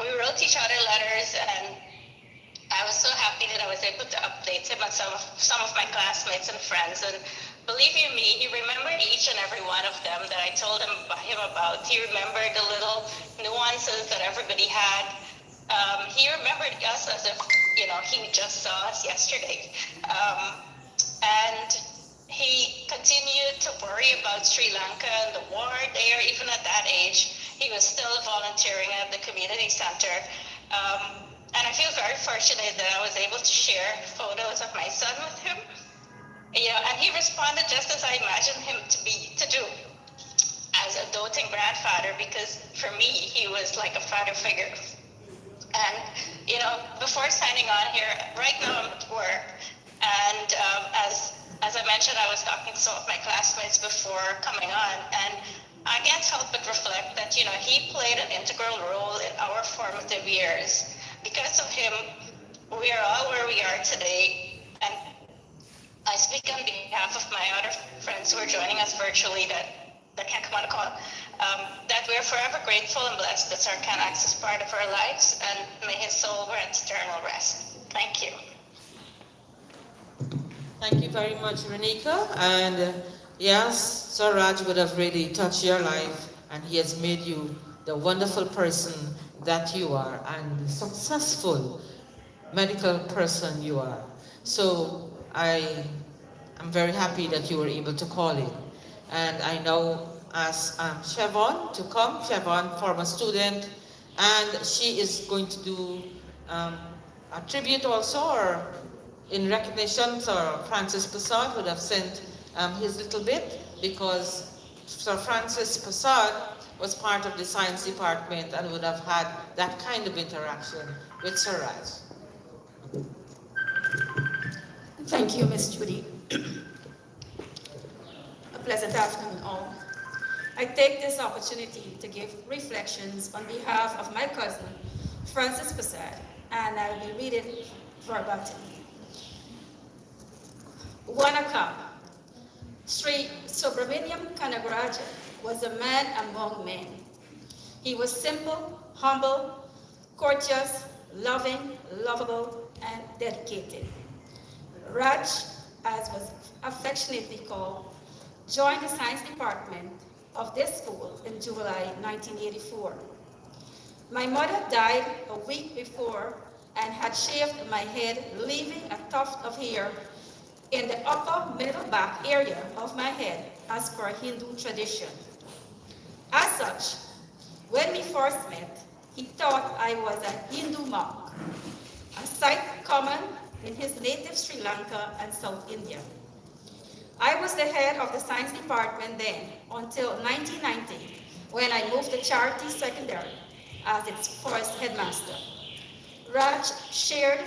We wrote each other letters, and I was so happy that I was able to update him on some of my classmates and friends. And believe you me, he remembered each and every one of them that I told him about. He remembered the little nuances that everybody had. He remembered us as if, you know, he just saw us yesterday. And he continued to worry about Sri Lanka and the war there. Even at that age, he was still volunteering at the community center. And I feel very fortunate that I was able to share photos of my son with him. You know, and he responded just as I imagined him to do, as a doting grandfather, because for me, he was like a father figure. And, you know, before signing on here, right now I'm at work, and as I mentioned, I was talking to some of my classmates before coming on, and I can't help but reflect that, you know, he played an integral role in our formative years. Because of him, we are all where we are today, and I speak on behalf of my other friends who are joining us virtually that can't come on the call, that we're forever grateful and blessed that Sir Kanaks is part of our lives, and may his soul grant eternal rest. Thank you. Thank you very much, Renika. And yes, Sir Raj would have really touched your life, and he has made you the wonderful person that you are, and the successful medical person you are. So I am very happy that you were able to call in. And I now ask Siobhan to come. Siobhan, former student, and she is going to do a tribute also, or in recognition. Sir Francis Passard would have sent his little bit, because Sir Francis Passard was part of the science department and would have had that kind of interaction with Sir Raj. Thank you, Miss Judy. A pleasant afternoon, all. I take this opportunity to give reflections on behalf of my cousin, Francis Passard, and I will read it verbatim. Wanaka. Sri Subramaniam Kanagarajah was a man among men. He was simple, humble, courteous, loving, lovable, and dedicated. Raj, as was affectionately called, joined the science department of this school in July 1984. My mother died a week before and had shaved my head, leaving a tuft of hair in the upper middle back area of my head, as per Hindu tradition. As such, when we first met, he thought I was a Hindu monk, a sight common in his native Sri Lanka and South India. I was the head of the science department then, until 1990, when I moved to Charity Secondary as its first headmaster. Raj shared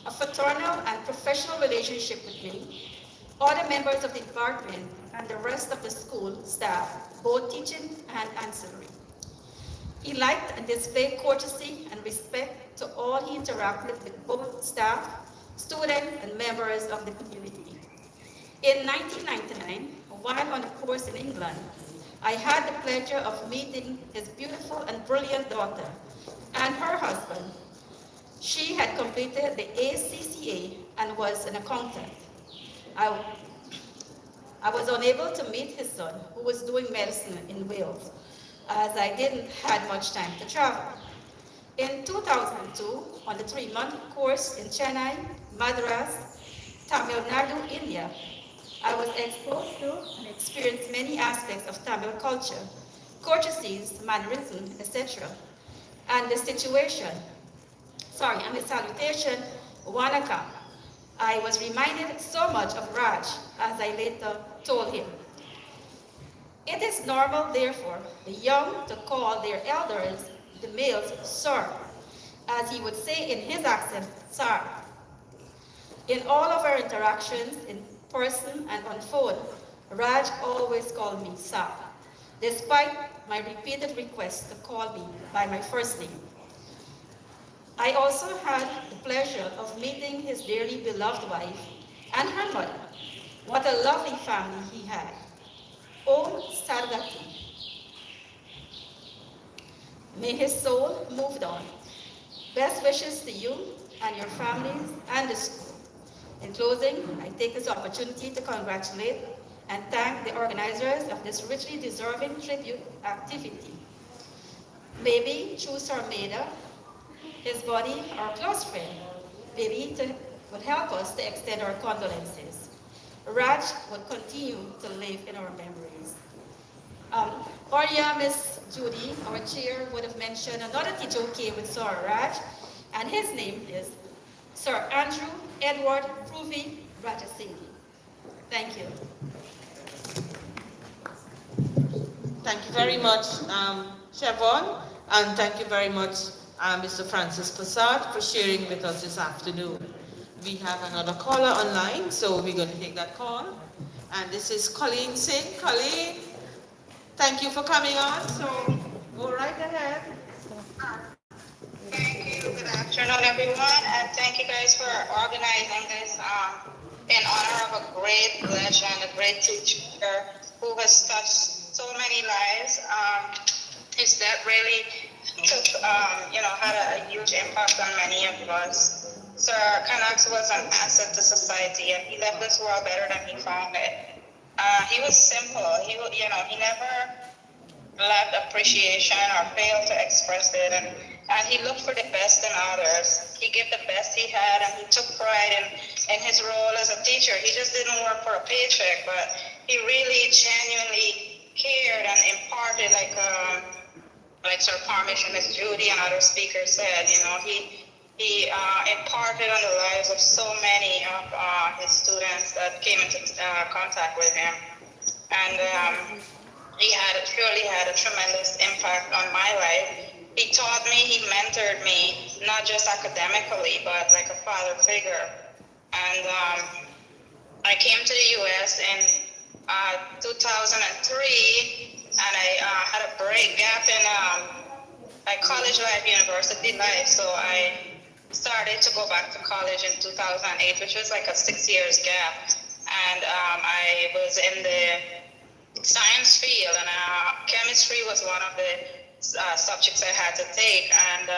a fraternal and professional relationship with me, other members of the department, and the rest of the school staff, both teaching and ancillary. He liked and displayed courtesy and respect to all he interacted with, both staff, students, and members of the community. In 1999, while on a course in England, I had the pleasure of meeting his beautiful and brilliant daughter and her husband. She had completed the ACCA and was an accountant. I was unable to meet his son, who was doing medicine in Wales, as I didn't have much time to travel. In 2002, on the 3-month course in Chennai, Madras, Tamil Nadu, India, I was exposed to and experienced many aspects of Tamil culture, courtesies, mannerisms, etc. And the salutation, Wanaka. I was reminded so much of Raj, as I later told him. It is normal, therefore, the young to call their elders, the males, sir, as he would say in his accent, sir. In all of our interactions, in person and on phone, Raj always called me Sir, despite my repeated requests to call me by my first name. I also had the pleasure of meeting his dearly beloved wife and her mother. What a lovely family he had. Om Sargati. May his soul moved on. Best wishes to you and your families and the school. In closing, I take this opportunity to congratulate and thank the organizers of this richly deserving tribute activity. Maybe choose Sarmeda, his body, our close friend, maybe would help us to extend our condolences. Raj would continue to live in our memories. Earlier, Miss Judy, our chair, would have mentioned another teacher who came with Sir Raj, and his name is Sir Andrew Edward Pruvi Rajasinghe. Thank you. Thank you very much, Siobhan, and thank you very much, Mr. Francis Prasad, for sharing with us this afternoon. We have another caller online, so we're going to take that call. And this is Colleen Singh. Colleen, thank you for coming on, so go right ahead. Thank you. Good afternoon, everyone, and thank you guys for organizing this in honor of a great legend, a great teacher who has touched so many lives. His death really took, had a huge impact on many of us. Sir Kanax was an asset to society, and he left this world better than he found it. He was simple. He never lacked appreciation or failed to express it, and he looked for the best in others. He gave the best he had, and he took pride in his role as a teacher. He just didn't work for a paycheck, but he really genuinely cared and imparted, like Sir Parmish and Miss Judy and other speakers said. He imparted on the lives of so many of his students that came into contact with him, and he truly had a tremendous impact on my life. He taught me, he mentored me, not just academically, but like a father figure. And I came to the U.S. in 2003, and I had a break gap in college life, university life. So I started to go back to college in 2008, which was like a 6 years gap. And I was in the science field, and chemistry was one of the subjects I had to take, and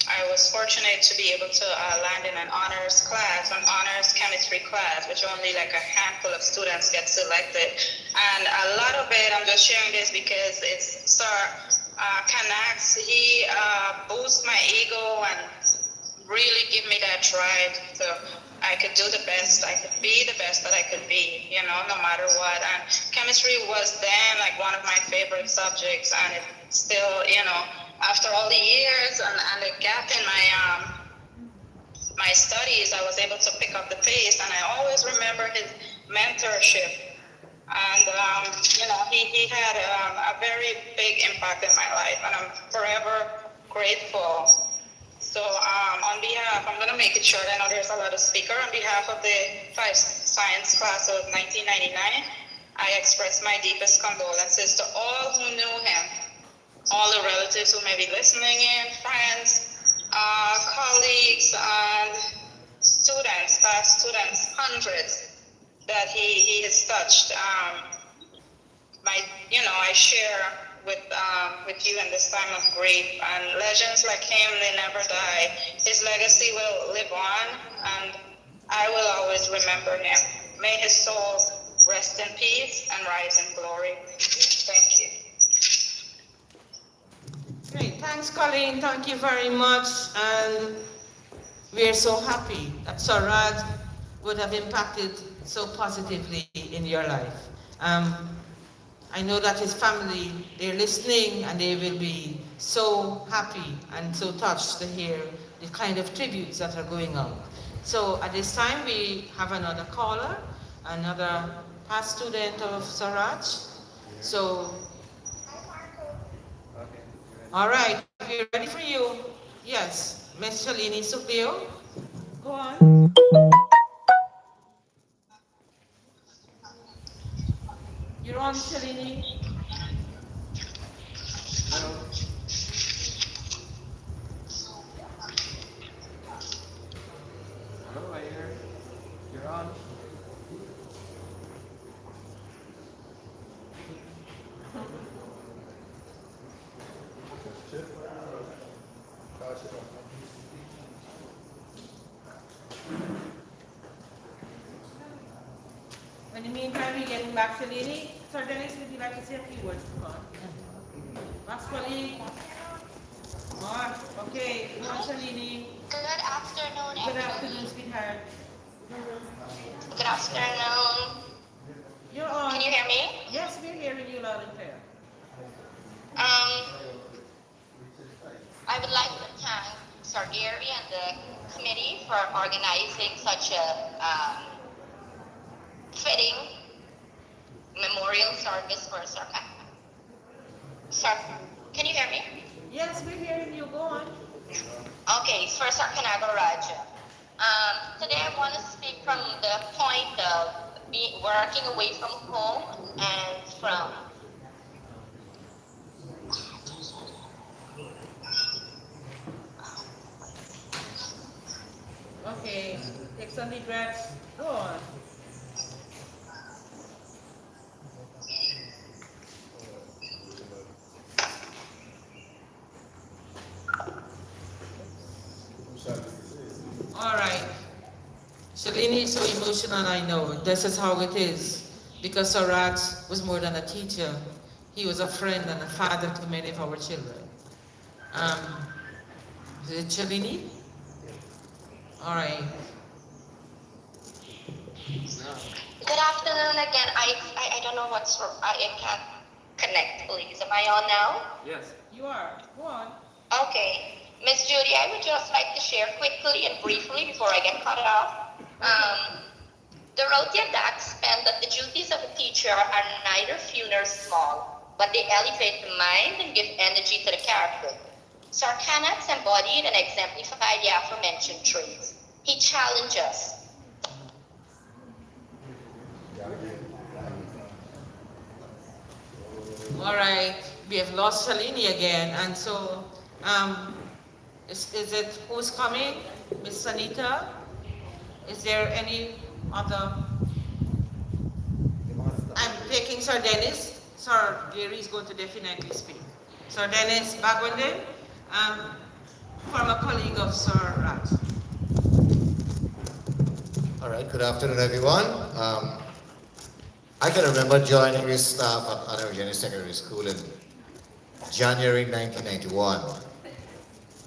I was fortunate to be able to land in an honors class, an honors chemistry class, which only like a handful of students get selected. And a lot of it, I'm just sharing this because it's Sir Kanax. He boosts my ego and really give me that drive so I could do the best, I could be the best that I could be, no matter what. And chemistry was then like one of my favorite subjects, and it still, after all the years and the gap in my studies, I was able to pick up the pace, and I always remember his mentorship. And, he had a very big impact in my life, and I'm forever grateful. So on behalf, I'm going to make it short. I know there's a lot of speakers. On behalf of the 5 Science class of 1999, I express my deepest condolences to all who knew him, all the relatives who may be listening in, friends, colleagues, and students, past students, hundreds that he has touched. I share with you in this time of grief, and legends like him, they never die. His legacy will live on, and I will always remember him. May his soul rest in peace and rise in glory. Thank you. Great, thanks Colleen, thank you very much, and we're so happy that Sir Raj would have impacted so positively in your life. I know that his family, they're listening, and they will be so happy and so touched to hear the kind of tributes that are going on. So at this time, we have another caller, another past student of Sir Raj. So, all right, we're ready for you. Yes, Ms. Shalini Sukhdev, go on. You're on, Shalini. Hello, I hear. You're on. In the meantime, we're getting back, Shalini. Sir Dennis, would you like to say a few words to God? Pasquale. Mark. Okay. Come on, Shalini. Good afternoon, Good everyone. afternoon, sweetheart. Good afternoon. You're on. Can you hear me? Yes, we're hearing you loud and clear. I would like to thank Sir Gary and the committee for organizing such a fitting memorial service for Sir Sir, can you hear me? Yes, we're hearing you. Go on. Okay, for Sir Kanagarajah. Today I want to speak from the point of working away from home and from Okay. Take some deep breaths. Go on. All right. Shalini is so emotional, I know. This is how it is. Because Sarat was more than a teacher. He was a friend and a father to many of our children. Is it Shalini? All right. Good afternoon again. I don't know what's wrong. I can't connect, please. Am I on now? Yes. You are. Go on. Okay. Miss Judy, I would just like to share quickly and briefly before I get cut off. The Rotia Dak spent that the duties of a teacher are neither few nor small, but they elevate the mind and give energy to the character. Sir Kanax embodied and exemplified the aforementioned traits. He challenged us. All right. We have lost Shalini again. And so, is it who's coming? Miss Sanita? Is there any other? I'm taking Sir Dennis. Sir Gary is going to definitely speak. Sir Dennis Bagwende, former colleague of Sir Rat. All right, good afternoon, everyone. I can remember joining this staff at Kanagarajah Secondary School in January 1991.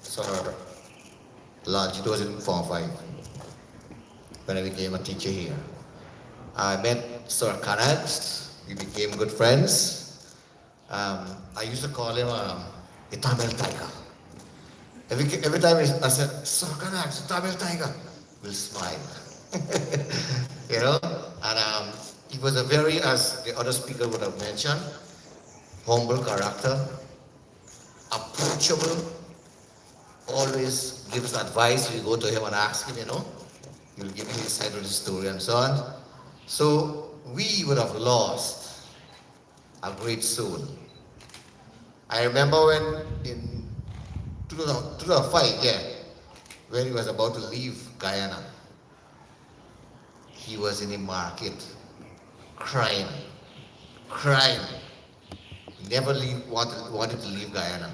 Sir Lodge, it was in Form 5 when I became a teacher here. I met Sir Kanax, we became good friends. I used to call him a Tamil tiger. Every time I said, Sir Kanax, Tamil tiger, will smile. You know, and he was a very, as the other speaker would have mentioned, humble character, approachable, always gives advice. You go to him and ask him, you know, he'll give you his side of the story and so on. So we would have lost a great soul. I remember when in 2005, when he was about to leave Guyana, he was in the market crying. He never wanted to leave Guyana.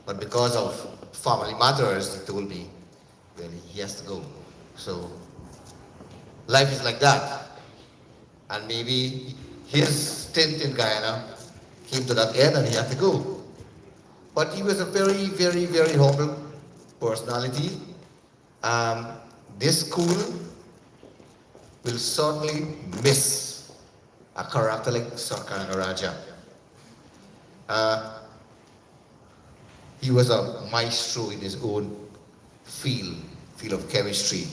But because of family matters, he told me, well, he has to go. So life is like that. And maybe his stint in Guyana came to that end and he had to go. But he was a very, very, very humble personality. This school will certainly miss a character like Sir Kanagarajah. He was a maestro in his own field of chemistry.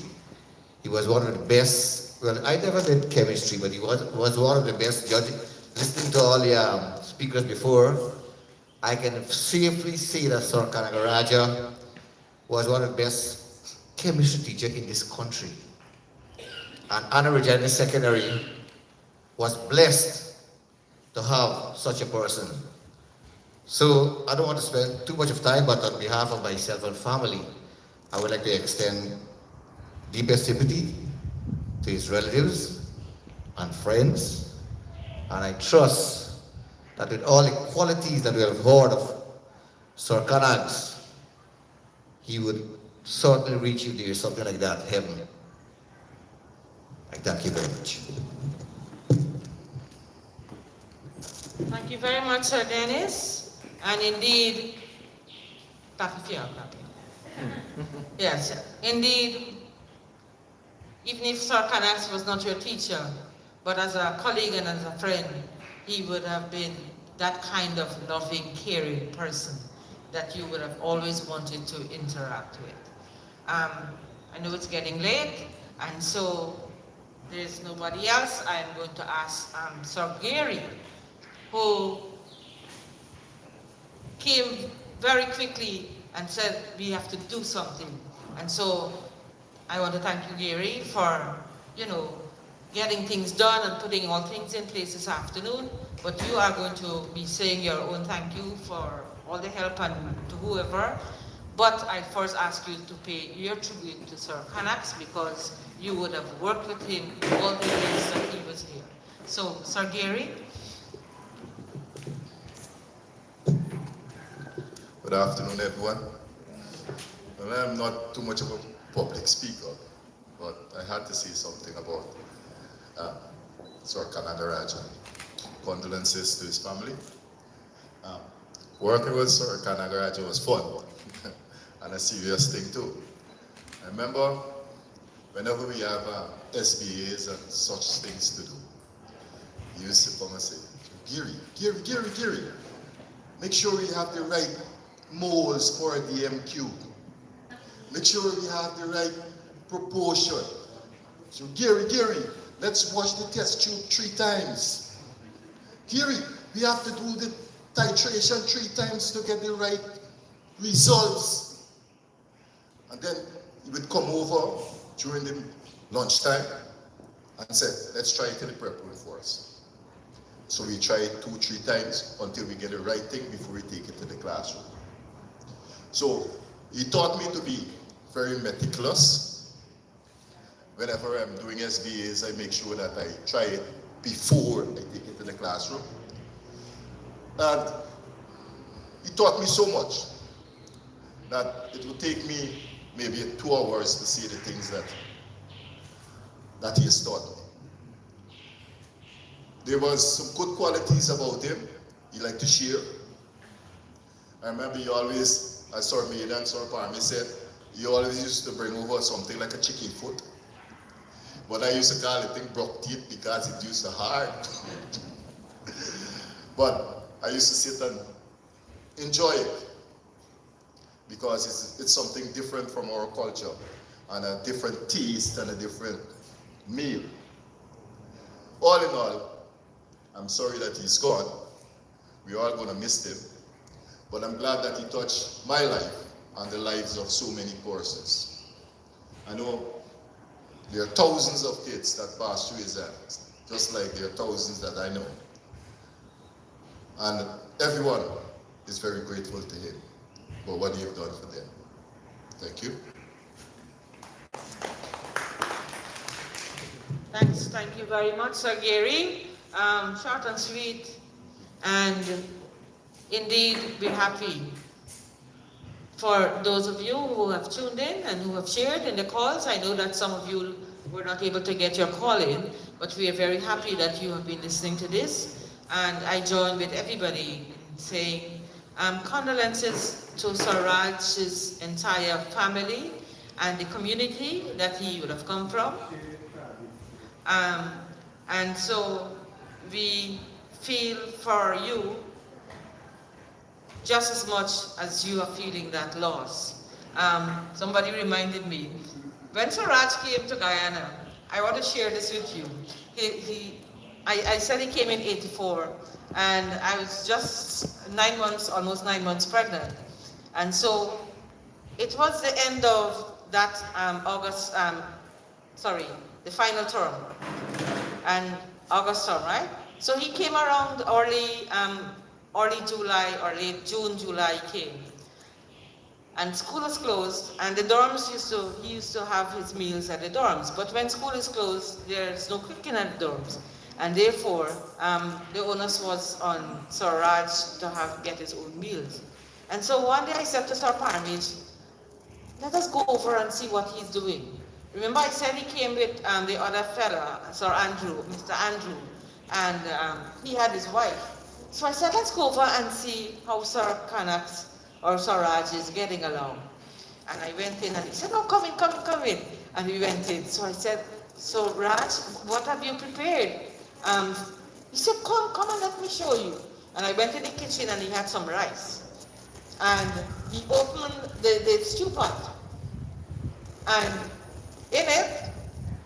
He was one of the best, well, I never did chemistry, but he was one of the best judges. Listening to all the speakers before, I can safely say that Sir Kanagarajah was one of the best chemistry teachers in this country. And Kanagarajah Secondary was blessed to have such a person. So I don't want to spend too much of time, but on behalf of myself and family, I would like to extend deepest sympathy to his relatives and friends. And I trust that with all the qualities that we have heard of Sir Kanags, he would certainly reach you there, something like that, heaven. I thank you very much. Thank you very much, Sir Dennis. And indeed, yes, indeed, even if Sir Kanax was not your teacher, but as a colleague and as a friend, he would have been that kind of loving, caring person that you would have always wanted to interact with. I know it's getting late, and so there's nobody else. I'm going to ask Sir Gary, who came very quickly and said, we have to do something. And so I want to thank you, Gary, for, getting things done and putting all things in place this afternoon. But you are going to be saying your own thank you for all the help and to whoever. But I first ask you to pay your tribute to Sir Kanax because you would have worked with him all the years that he was here. So, Sir Gary. Good afternoon, everyone. Well, I'm not too much of a public speaker, but I had to say something about Sir Kanagarajah. Condolences to his family. Working with Sir Kanagarajah was fun and a serious thing too. I remember whenever we have SBAs and such things to do, he used to come and say, Gary, make sure we have the right moles for the MQ. Make sure we have the right proportion. So Gary, let's wash the test tube 3 times. Gary, we have to do the titration 3 times to get the right results. And then he would come over during the lunchtime and say, let's try it in the prep room for us. So we try it 2-3 times until we get the right thing before we take it to the classroom. So he taught me to be very meticulous. Whenever I'm doing SBAs, I make sure that I try it before I take it to the classroom. And he taught me so much that it would take me maybe 2 hours to say the things that he has taught me. There was some good qualities about him. He liked to share. I remember he always, as Sir Maida and Sir Parmi said, he always used to bring over something like a chicken foot. But I used to call it thing broke teeth because it used to hard. But I used to sit and enjoy it because it's something different from our culture and a different taste and a different meal. All in all, I'm sorry that he's gone. We're all going to miss him. But I'm glad that he touched my life and the lives of so many persons. I know there are thousands of kids that pass through his hands, just like there are thousands that I know. And everyone is very grateful to him for what he has done for them. Thank you. Thank you very much, Sir Gary. Short and sweet, and indeed we're happy for those of you who have tuned in and who have shared in the calls. I know that some of you were not able to get your call in, but we are very happy that you have been listening to this. And I join with everybody in saying condolences to Sir Raj's entire family and the community that he would have come from. And so we feel for you just as much as you are feeling that loss. Somebody reminded me, when Sir Raj came to Guyana, I want to share this with you. I said he came in '84, and I was just 9 months, almost 9 months pregnant. And so it was the end of that the final term, and August term, right? So he came around early July or late June, July he came. And school was closed, and the dorms he used to have his meals at the dorms. But when school is closed, there's no cooking at the dorms. And therefore, the onus was on Sir Raj to get his own meals. And so one day I said to Sir Parmage, let us go over and see what he's doing. Remember I said he came with the other fella, Sir Andrew, Mr. Andrew, and he had his wife. So I said, let's go over and see how Sir Kanax or Sir Raj is getting along. And I went in and he said, oh, come in, come in, come in. And we went in. So I said, so Raj, what have you prepared? He said, come and let me show you. And I went in the kitchen and he had some rice. And he opened the stew pot. And in it,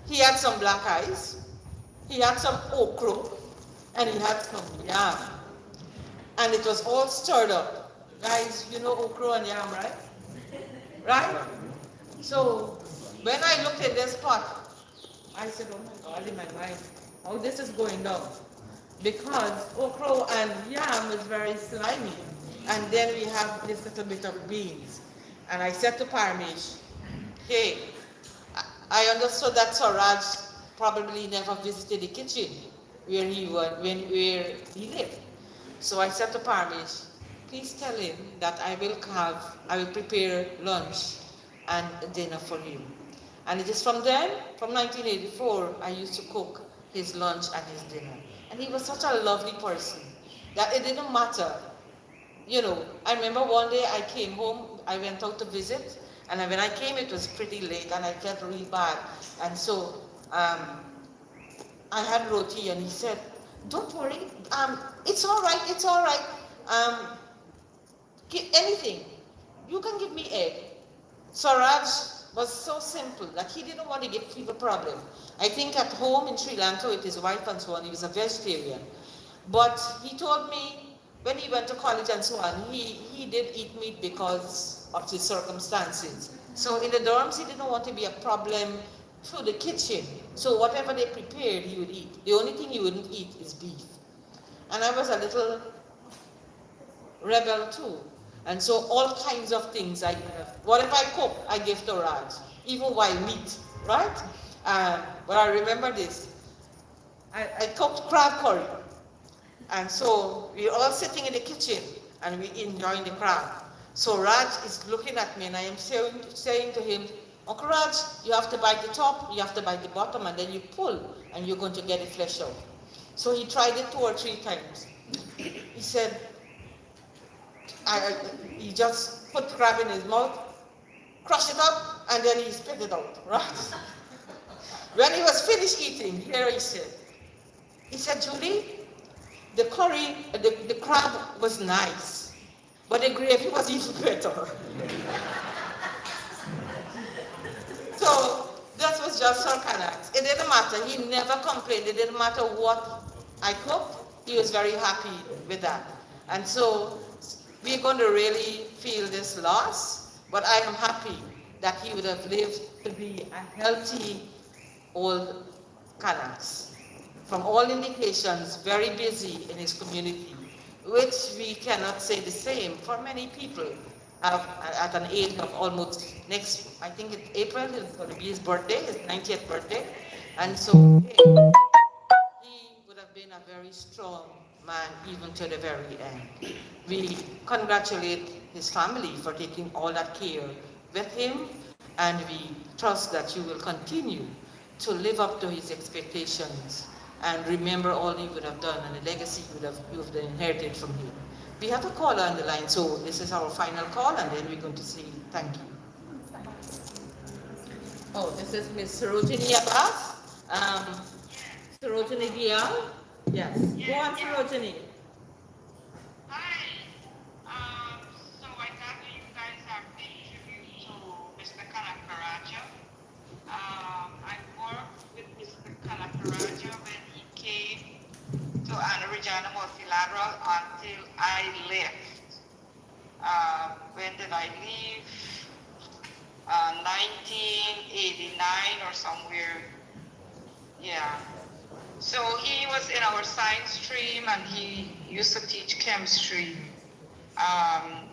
he had some black eyes, he had some okra, and he had some yam. And it was all stirred up. Guys, you know okra and yam, right? Right? So when I looked at this pot, I said, oh my God, in my mind, how this is going down. Because okra and yam is very slimy. And then we have this little bit of beans. And I said to Parmesh, hey, I understood that Sir Raj probably never visited the kitchen where he lived. So I said to Parmesh, please tell him that I will prepare lunch and dinner for him. And it is from then, from 1984, I used to cook his lunch and his dinner. And he was such a lovely person that it didn't matter. You know, I remember one day I came home, I went out to visit, and when I came it was pretty late and I felt really bad. And so I had roti and he said, don't worry, it's all right, it's all right. Anything, you can give me egg. Swaraj was so simple that he didn't want to give people a problem. I think at home in Sri Lanka with his wife and so on, he was a vegetarian. But he told me when he went to college and so on, he did eat meat because of his circumstances. So in the dorms, he didn't want to be a problem through the kitchen. So whatever they prepared, he would eat. The only thing he wouldn't eat is beef. And I was a little rebel too. And so all kinds of things I give. Whatever I cook, I give to Raj, even wild meat, right? But I remember this. I cooked crab curry. And so we're all sitting in the kitchen and we're enjoying the crab. So Raj is looking at me and I am saying to him, Uncle Raj, you have to bite the top, you have to bite the bottom, and then you pull and you're going to get it flesh out. So he tried it 2 or 3 times. He said, he just put crab in his mouth, crushed it up, and then he spit it out, right? When he was finished eating, here he said, Julie, the curry, the crab was nice, but the gravy was even better. So that was just Sir Kanax. It didn't matter. He never complained. It didn't matter what I cooked. He was very happy with that. And so we're going to really feel this loss, but I am happy that he would have lived to be a healthy old Kanax. From all indications, very busy in his community, which we cannot say the same for many people at an age of almost next, I think it's April, it's going to be his birthday, his 90th birthday. And so he would have been a very strong man even to the very end. We congratulate his family for taking all that care with him, and we trust that you will continue to live up to his expectations and remember all he would have done and the legacy you would have inherited from him. We have a caller on the line, so this is our final call, and then we're going to say thank you. Oh, this is Miss Sarojini Abbas. Sarojini Dial. Yes. Go on, Sarojini. So I gather you guys have paid tribute to Mr. Kanagarajah. I worked with Mr. Kanagarajah when he came to Kanagarajah Multilateral until I left. When did I leave? 1989 or somewhere. Yeah. So he was in our science stream and he used to teach chemistry. And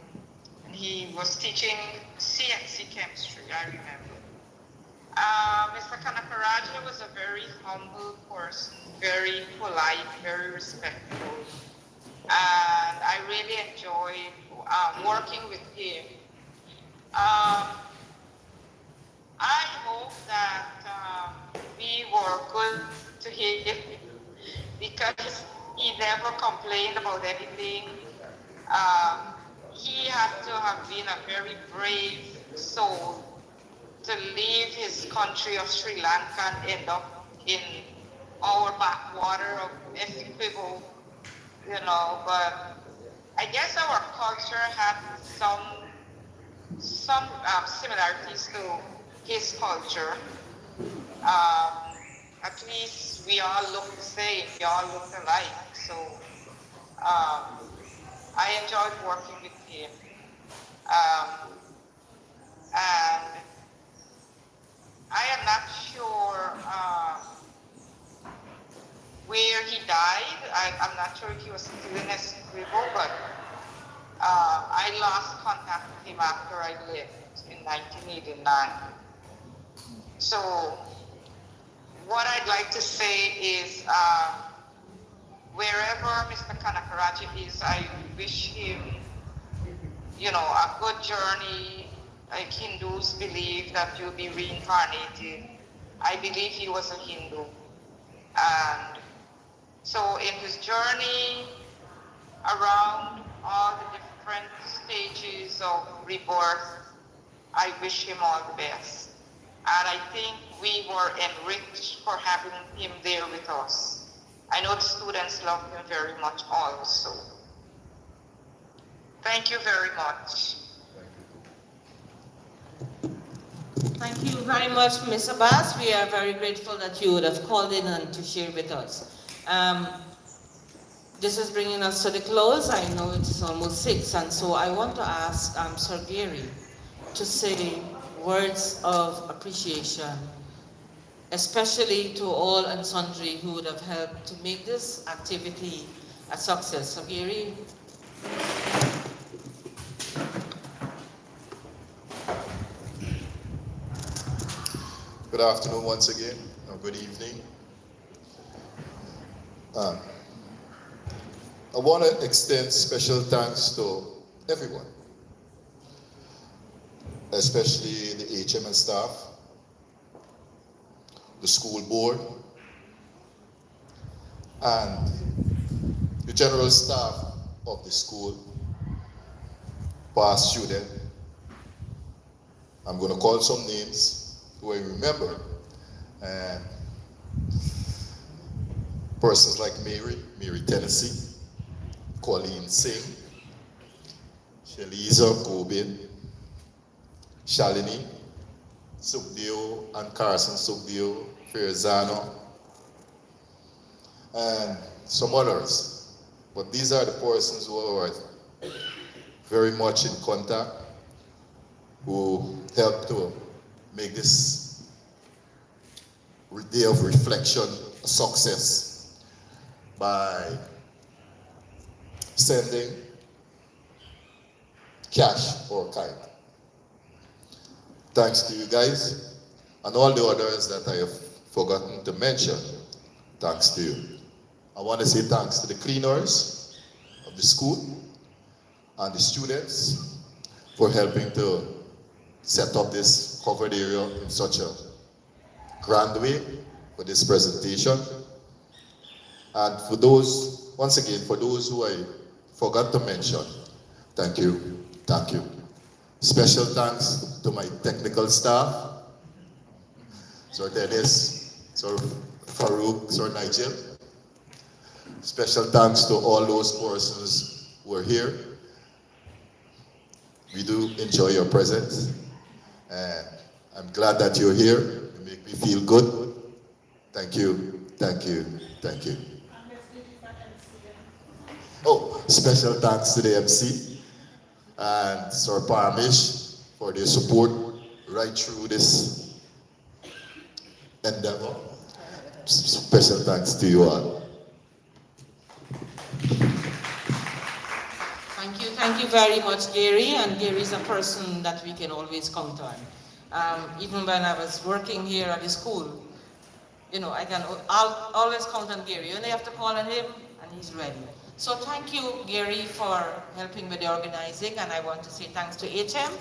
he was teaching CNC chemistry, I remember. Mr. Kanagarajah was a very humble person, very polite, very respectful. And I really enjoyed working with him. I hope that we were good to him because he never complained about anything. He had to have been a very brave soul to leave his country of Sri Lanka and end up in our backwater of Essequibo, but I guess our culture had some similarities to his culture. At least we all look the same, we all look alike. So I enjoyed working with him. And I am not sure where he died. I'm not sure if he was still in Essequibo, but I lost contact with him after I left in 1989. So what I'd like to say is wherever Mr. Kanagarajah is, I wish him, a good journey. Like Hindus believe that you'll be reincarnated. I believe he was a Hindu. And so in his journey around all the different stages of rebirth, I wish him all the best. And I think we were enriched for having him there with us. I know the students love him very much also. Thank you very much. Thank you very much, Ms. Abbas. We are very grateful that you would have called in and to share with us. This is bringing us to the close. I know it's almost 6, and so I want to ask Sir Gary to say words of appreciation, especially to all and sundry who would have helped to make this activity a success. Sir Gary. Good afternoon once again, or good evening. I want to extend special thanks to everyone, especially the HMN staff, the school board, and the general staff of the school, past student. I'm going to call some names who I remember. And persons like Mary Tennessee, Colleen Singh, Shaliza Gobin, Shalini, Sukdeo and Carson Sukdeo, Ferzano, and some others. But these are the persons who are very much in contact, who helped to make this day of reflection a success by sending cash or kind. Thanks to you guys and all the others that I have forgotten to mention. Thanks to you. I want to say thanks to the cleaners of the school and the students for helping to set up this covered area in such a grand way for this presentation. And for those, once again, for those who I forgot to mention, thank you, thank you. Special thanks to my technical staff, Sir Dennis, Sir Farouk, Sir Nigel. Special thanks to all those persons who are here. We do enjoy your presence, and I'm glad that you're here. You make me feel good. Thank you, thank you, thank you. Oh, special thanks to the MC and Sir Parmish for their support right through this endeavor. special thanks to you all. Thank you very much, Gary. And Gary is a person that we can always count on. Even when I was working here at the school, I can always count on Gary. You only have to call on him, and he's ready. So thank you, Gary, for helping with the organizing, and I want to say thanks to HM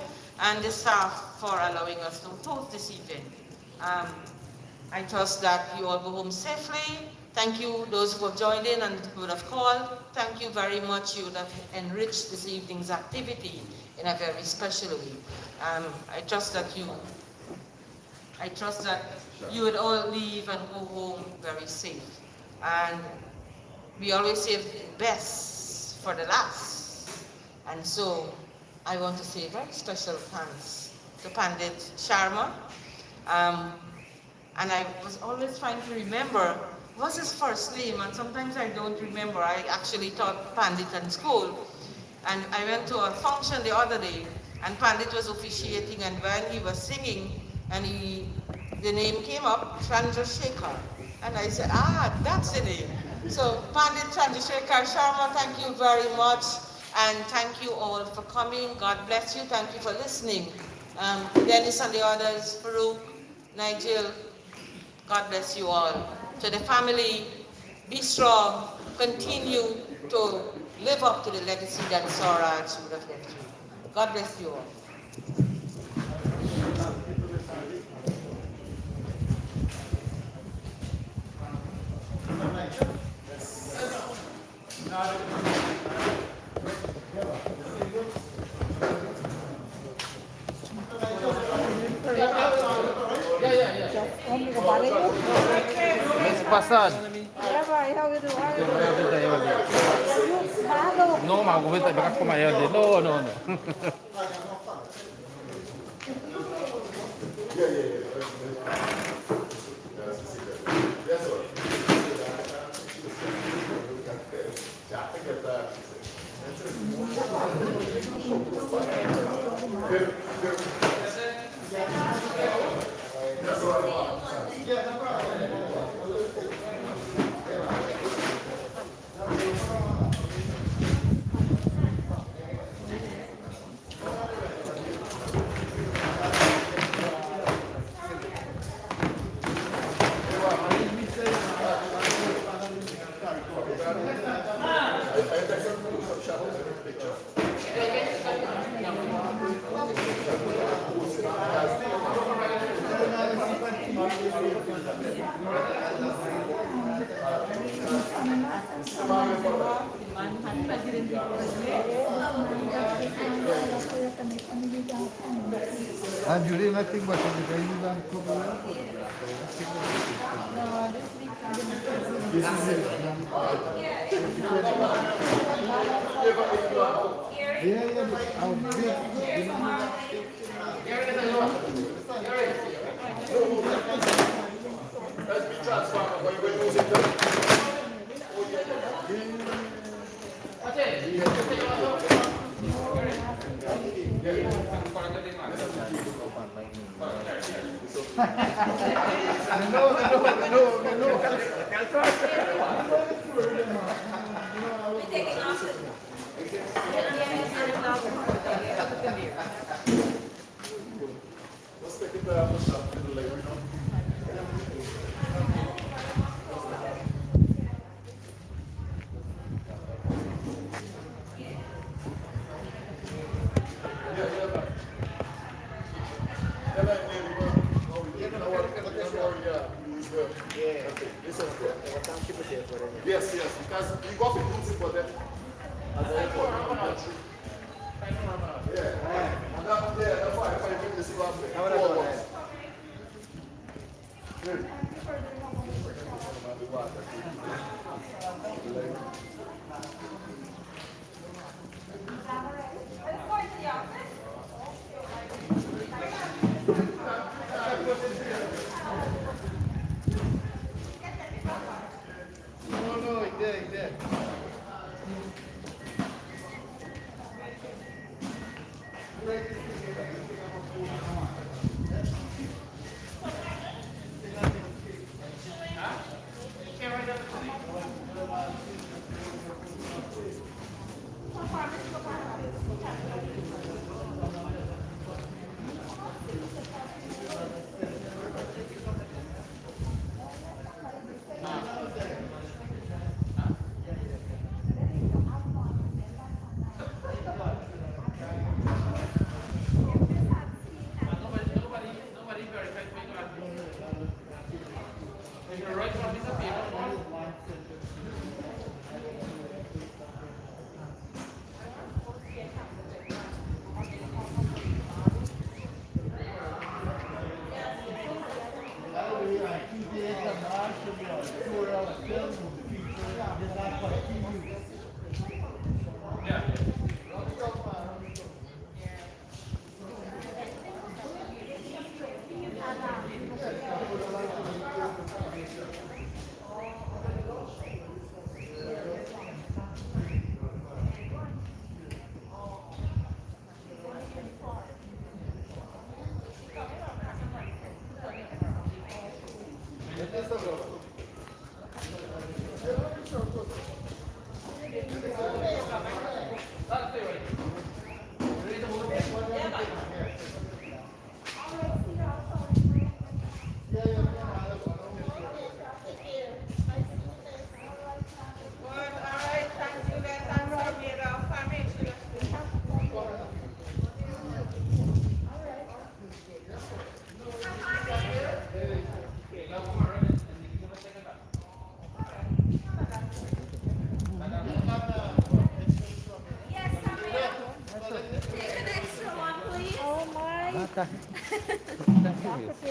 and the staff for allowing us to host this evening. I trust that you all go home safely. Thank you, those who have joined in and who would have called. Thank you very much. You would have enriched this evening's activity in a very special way. I trust that you would all leave and go home very safe. And we always save the best for the last. And so I want to say very special thanks to Pandit Sharma. And I was always trying to remember what's his first name, and sometimes I don't remember. I actually taught Pandit in school. And I went to a function the other day, and Pandit was officiating, and when he was singing, and the name came up, Chandrasekhar. And I said, that's the name. So Pandit Chandrasekhar Sharma, thank you very much. And thank you all for coming. God bless you. Thank you for listening. Dennis and the others, Farouk, Nigel, God bless you all. To the family, be strong. Continue to live up to the legacy that Swaraj would have left you. God bless you all. Mês passado. No, mas eu vou pegar com amanhã. No. Judy, nothing but this is it. Yes, because we got to use it for them. That's why if I make this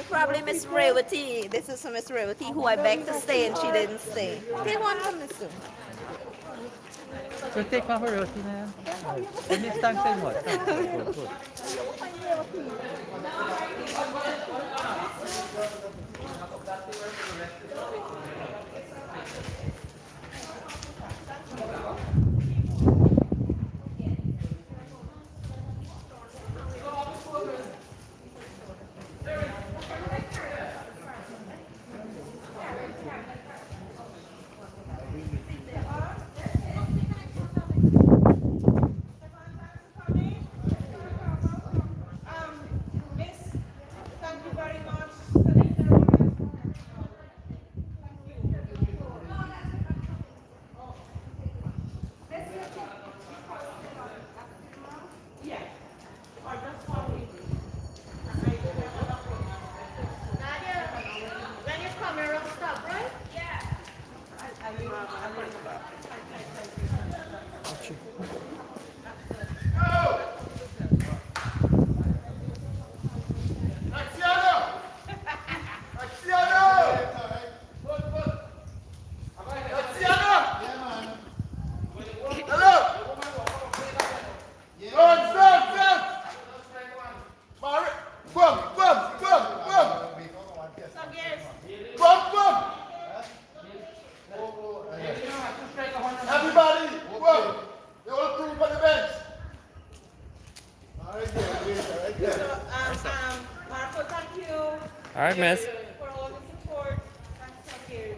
Probably Miss Revati. This is Miss Revati, who I begged to stay and she didn't stay. Take one from Miss Sue. So take off her roti na yan. And it's time same what? Good, good. All right, miss. For all the support. Thank you.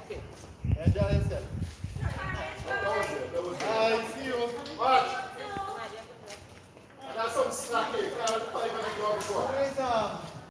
Okay. I see you. Watch. That's some slack.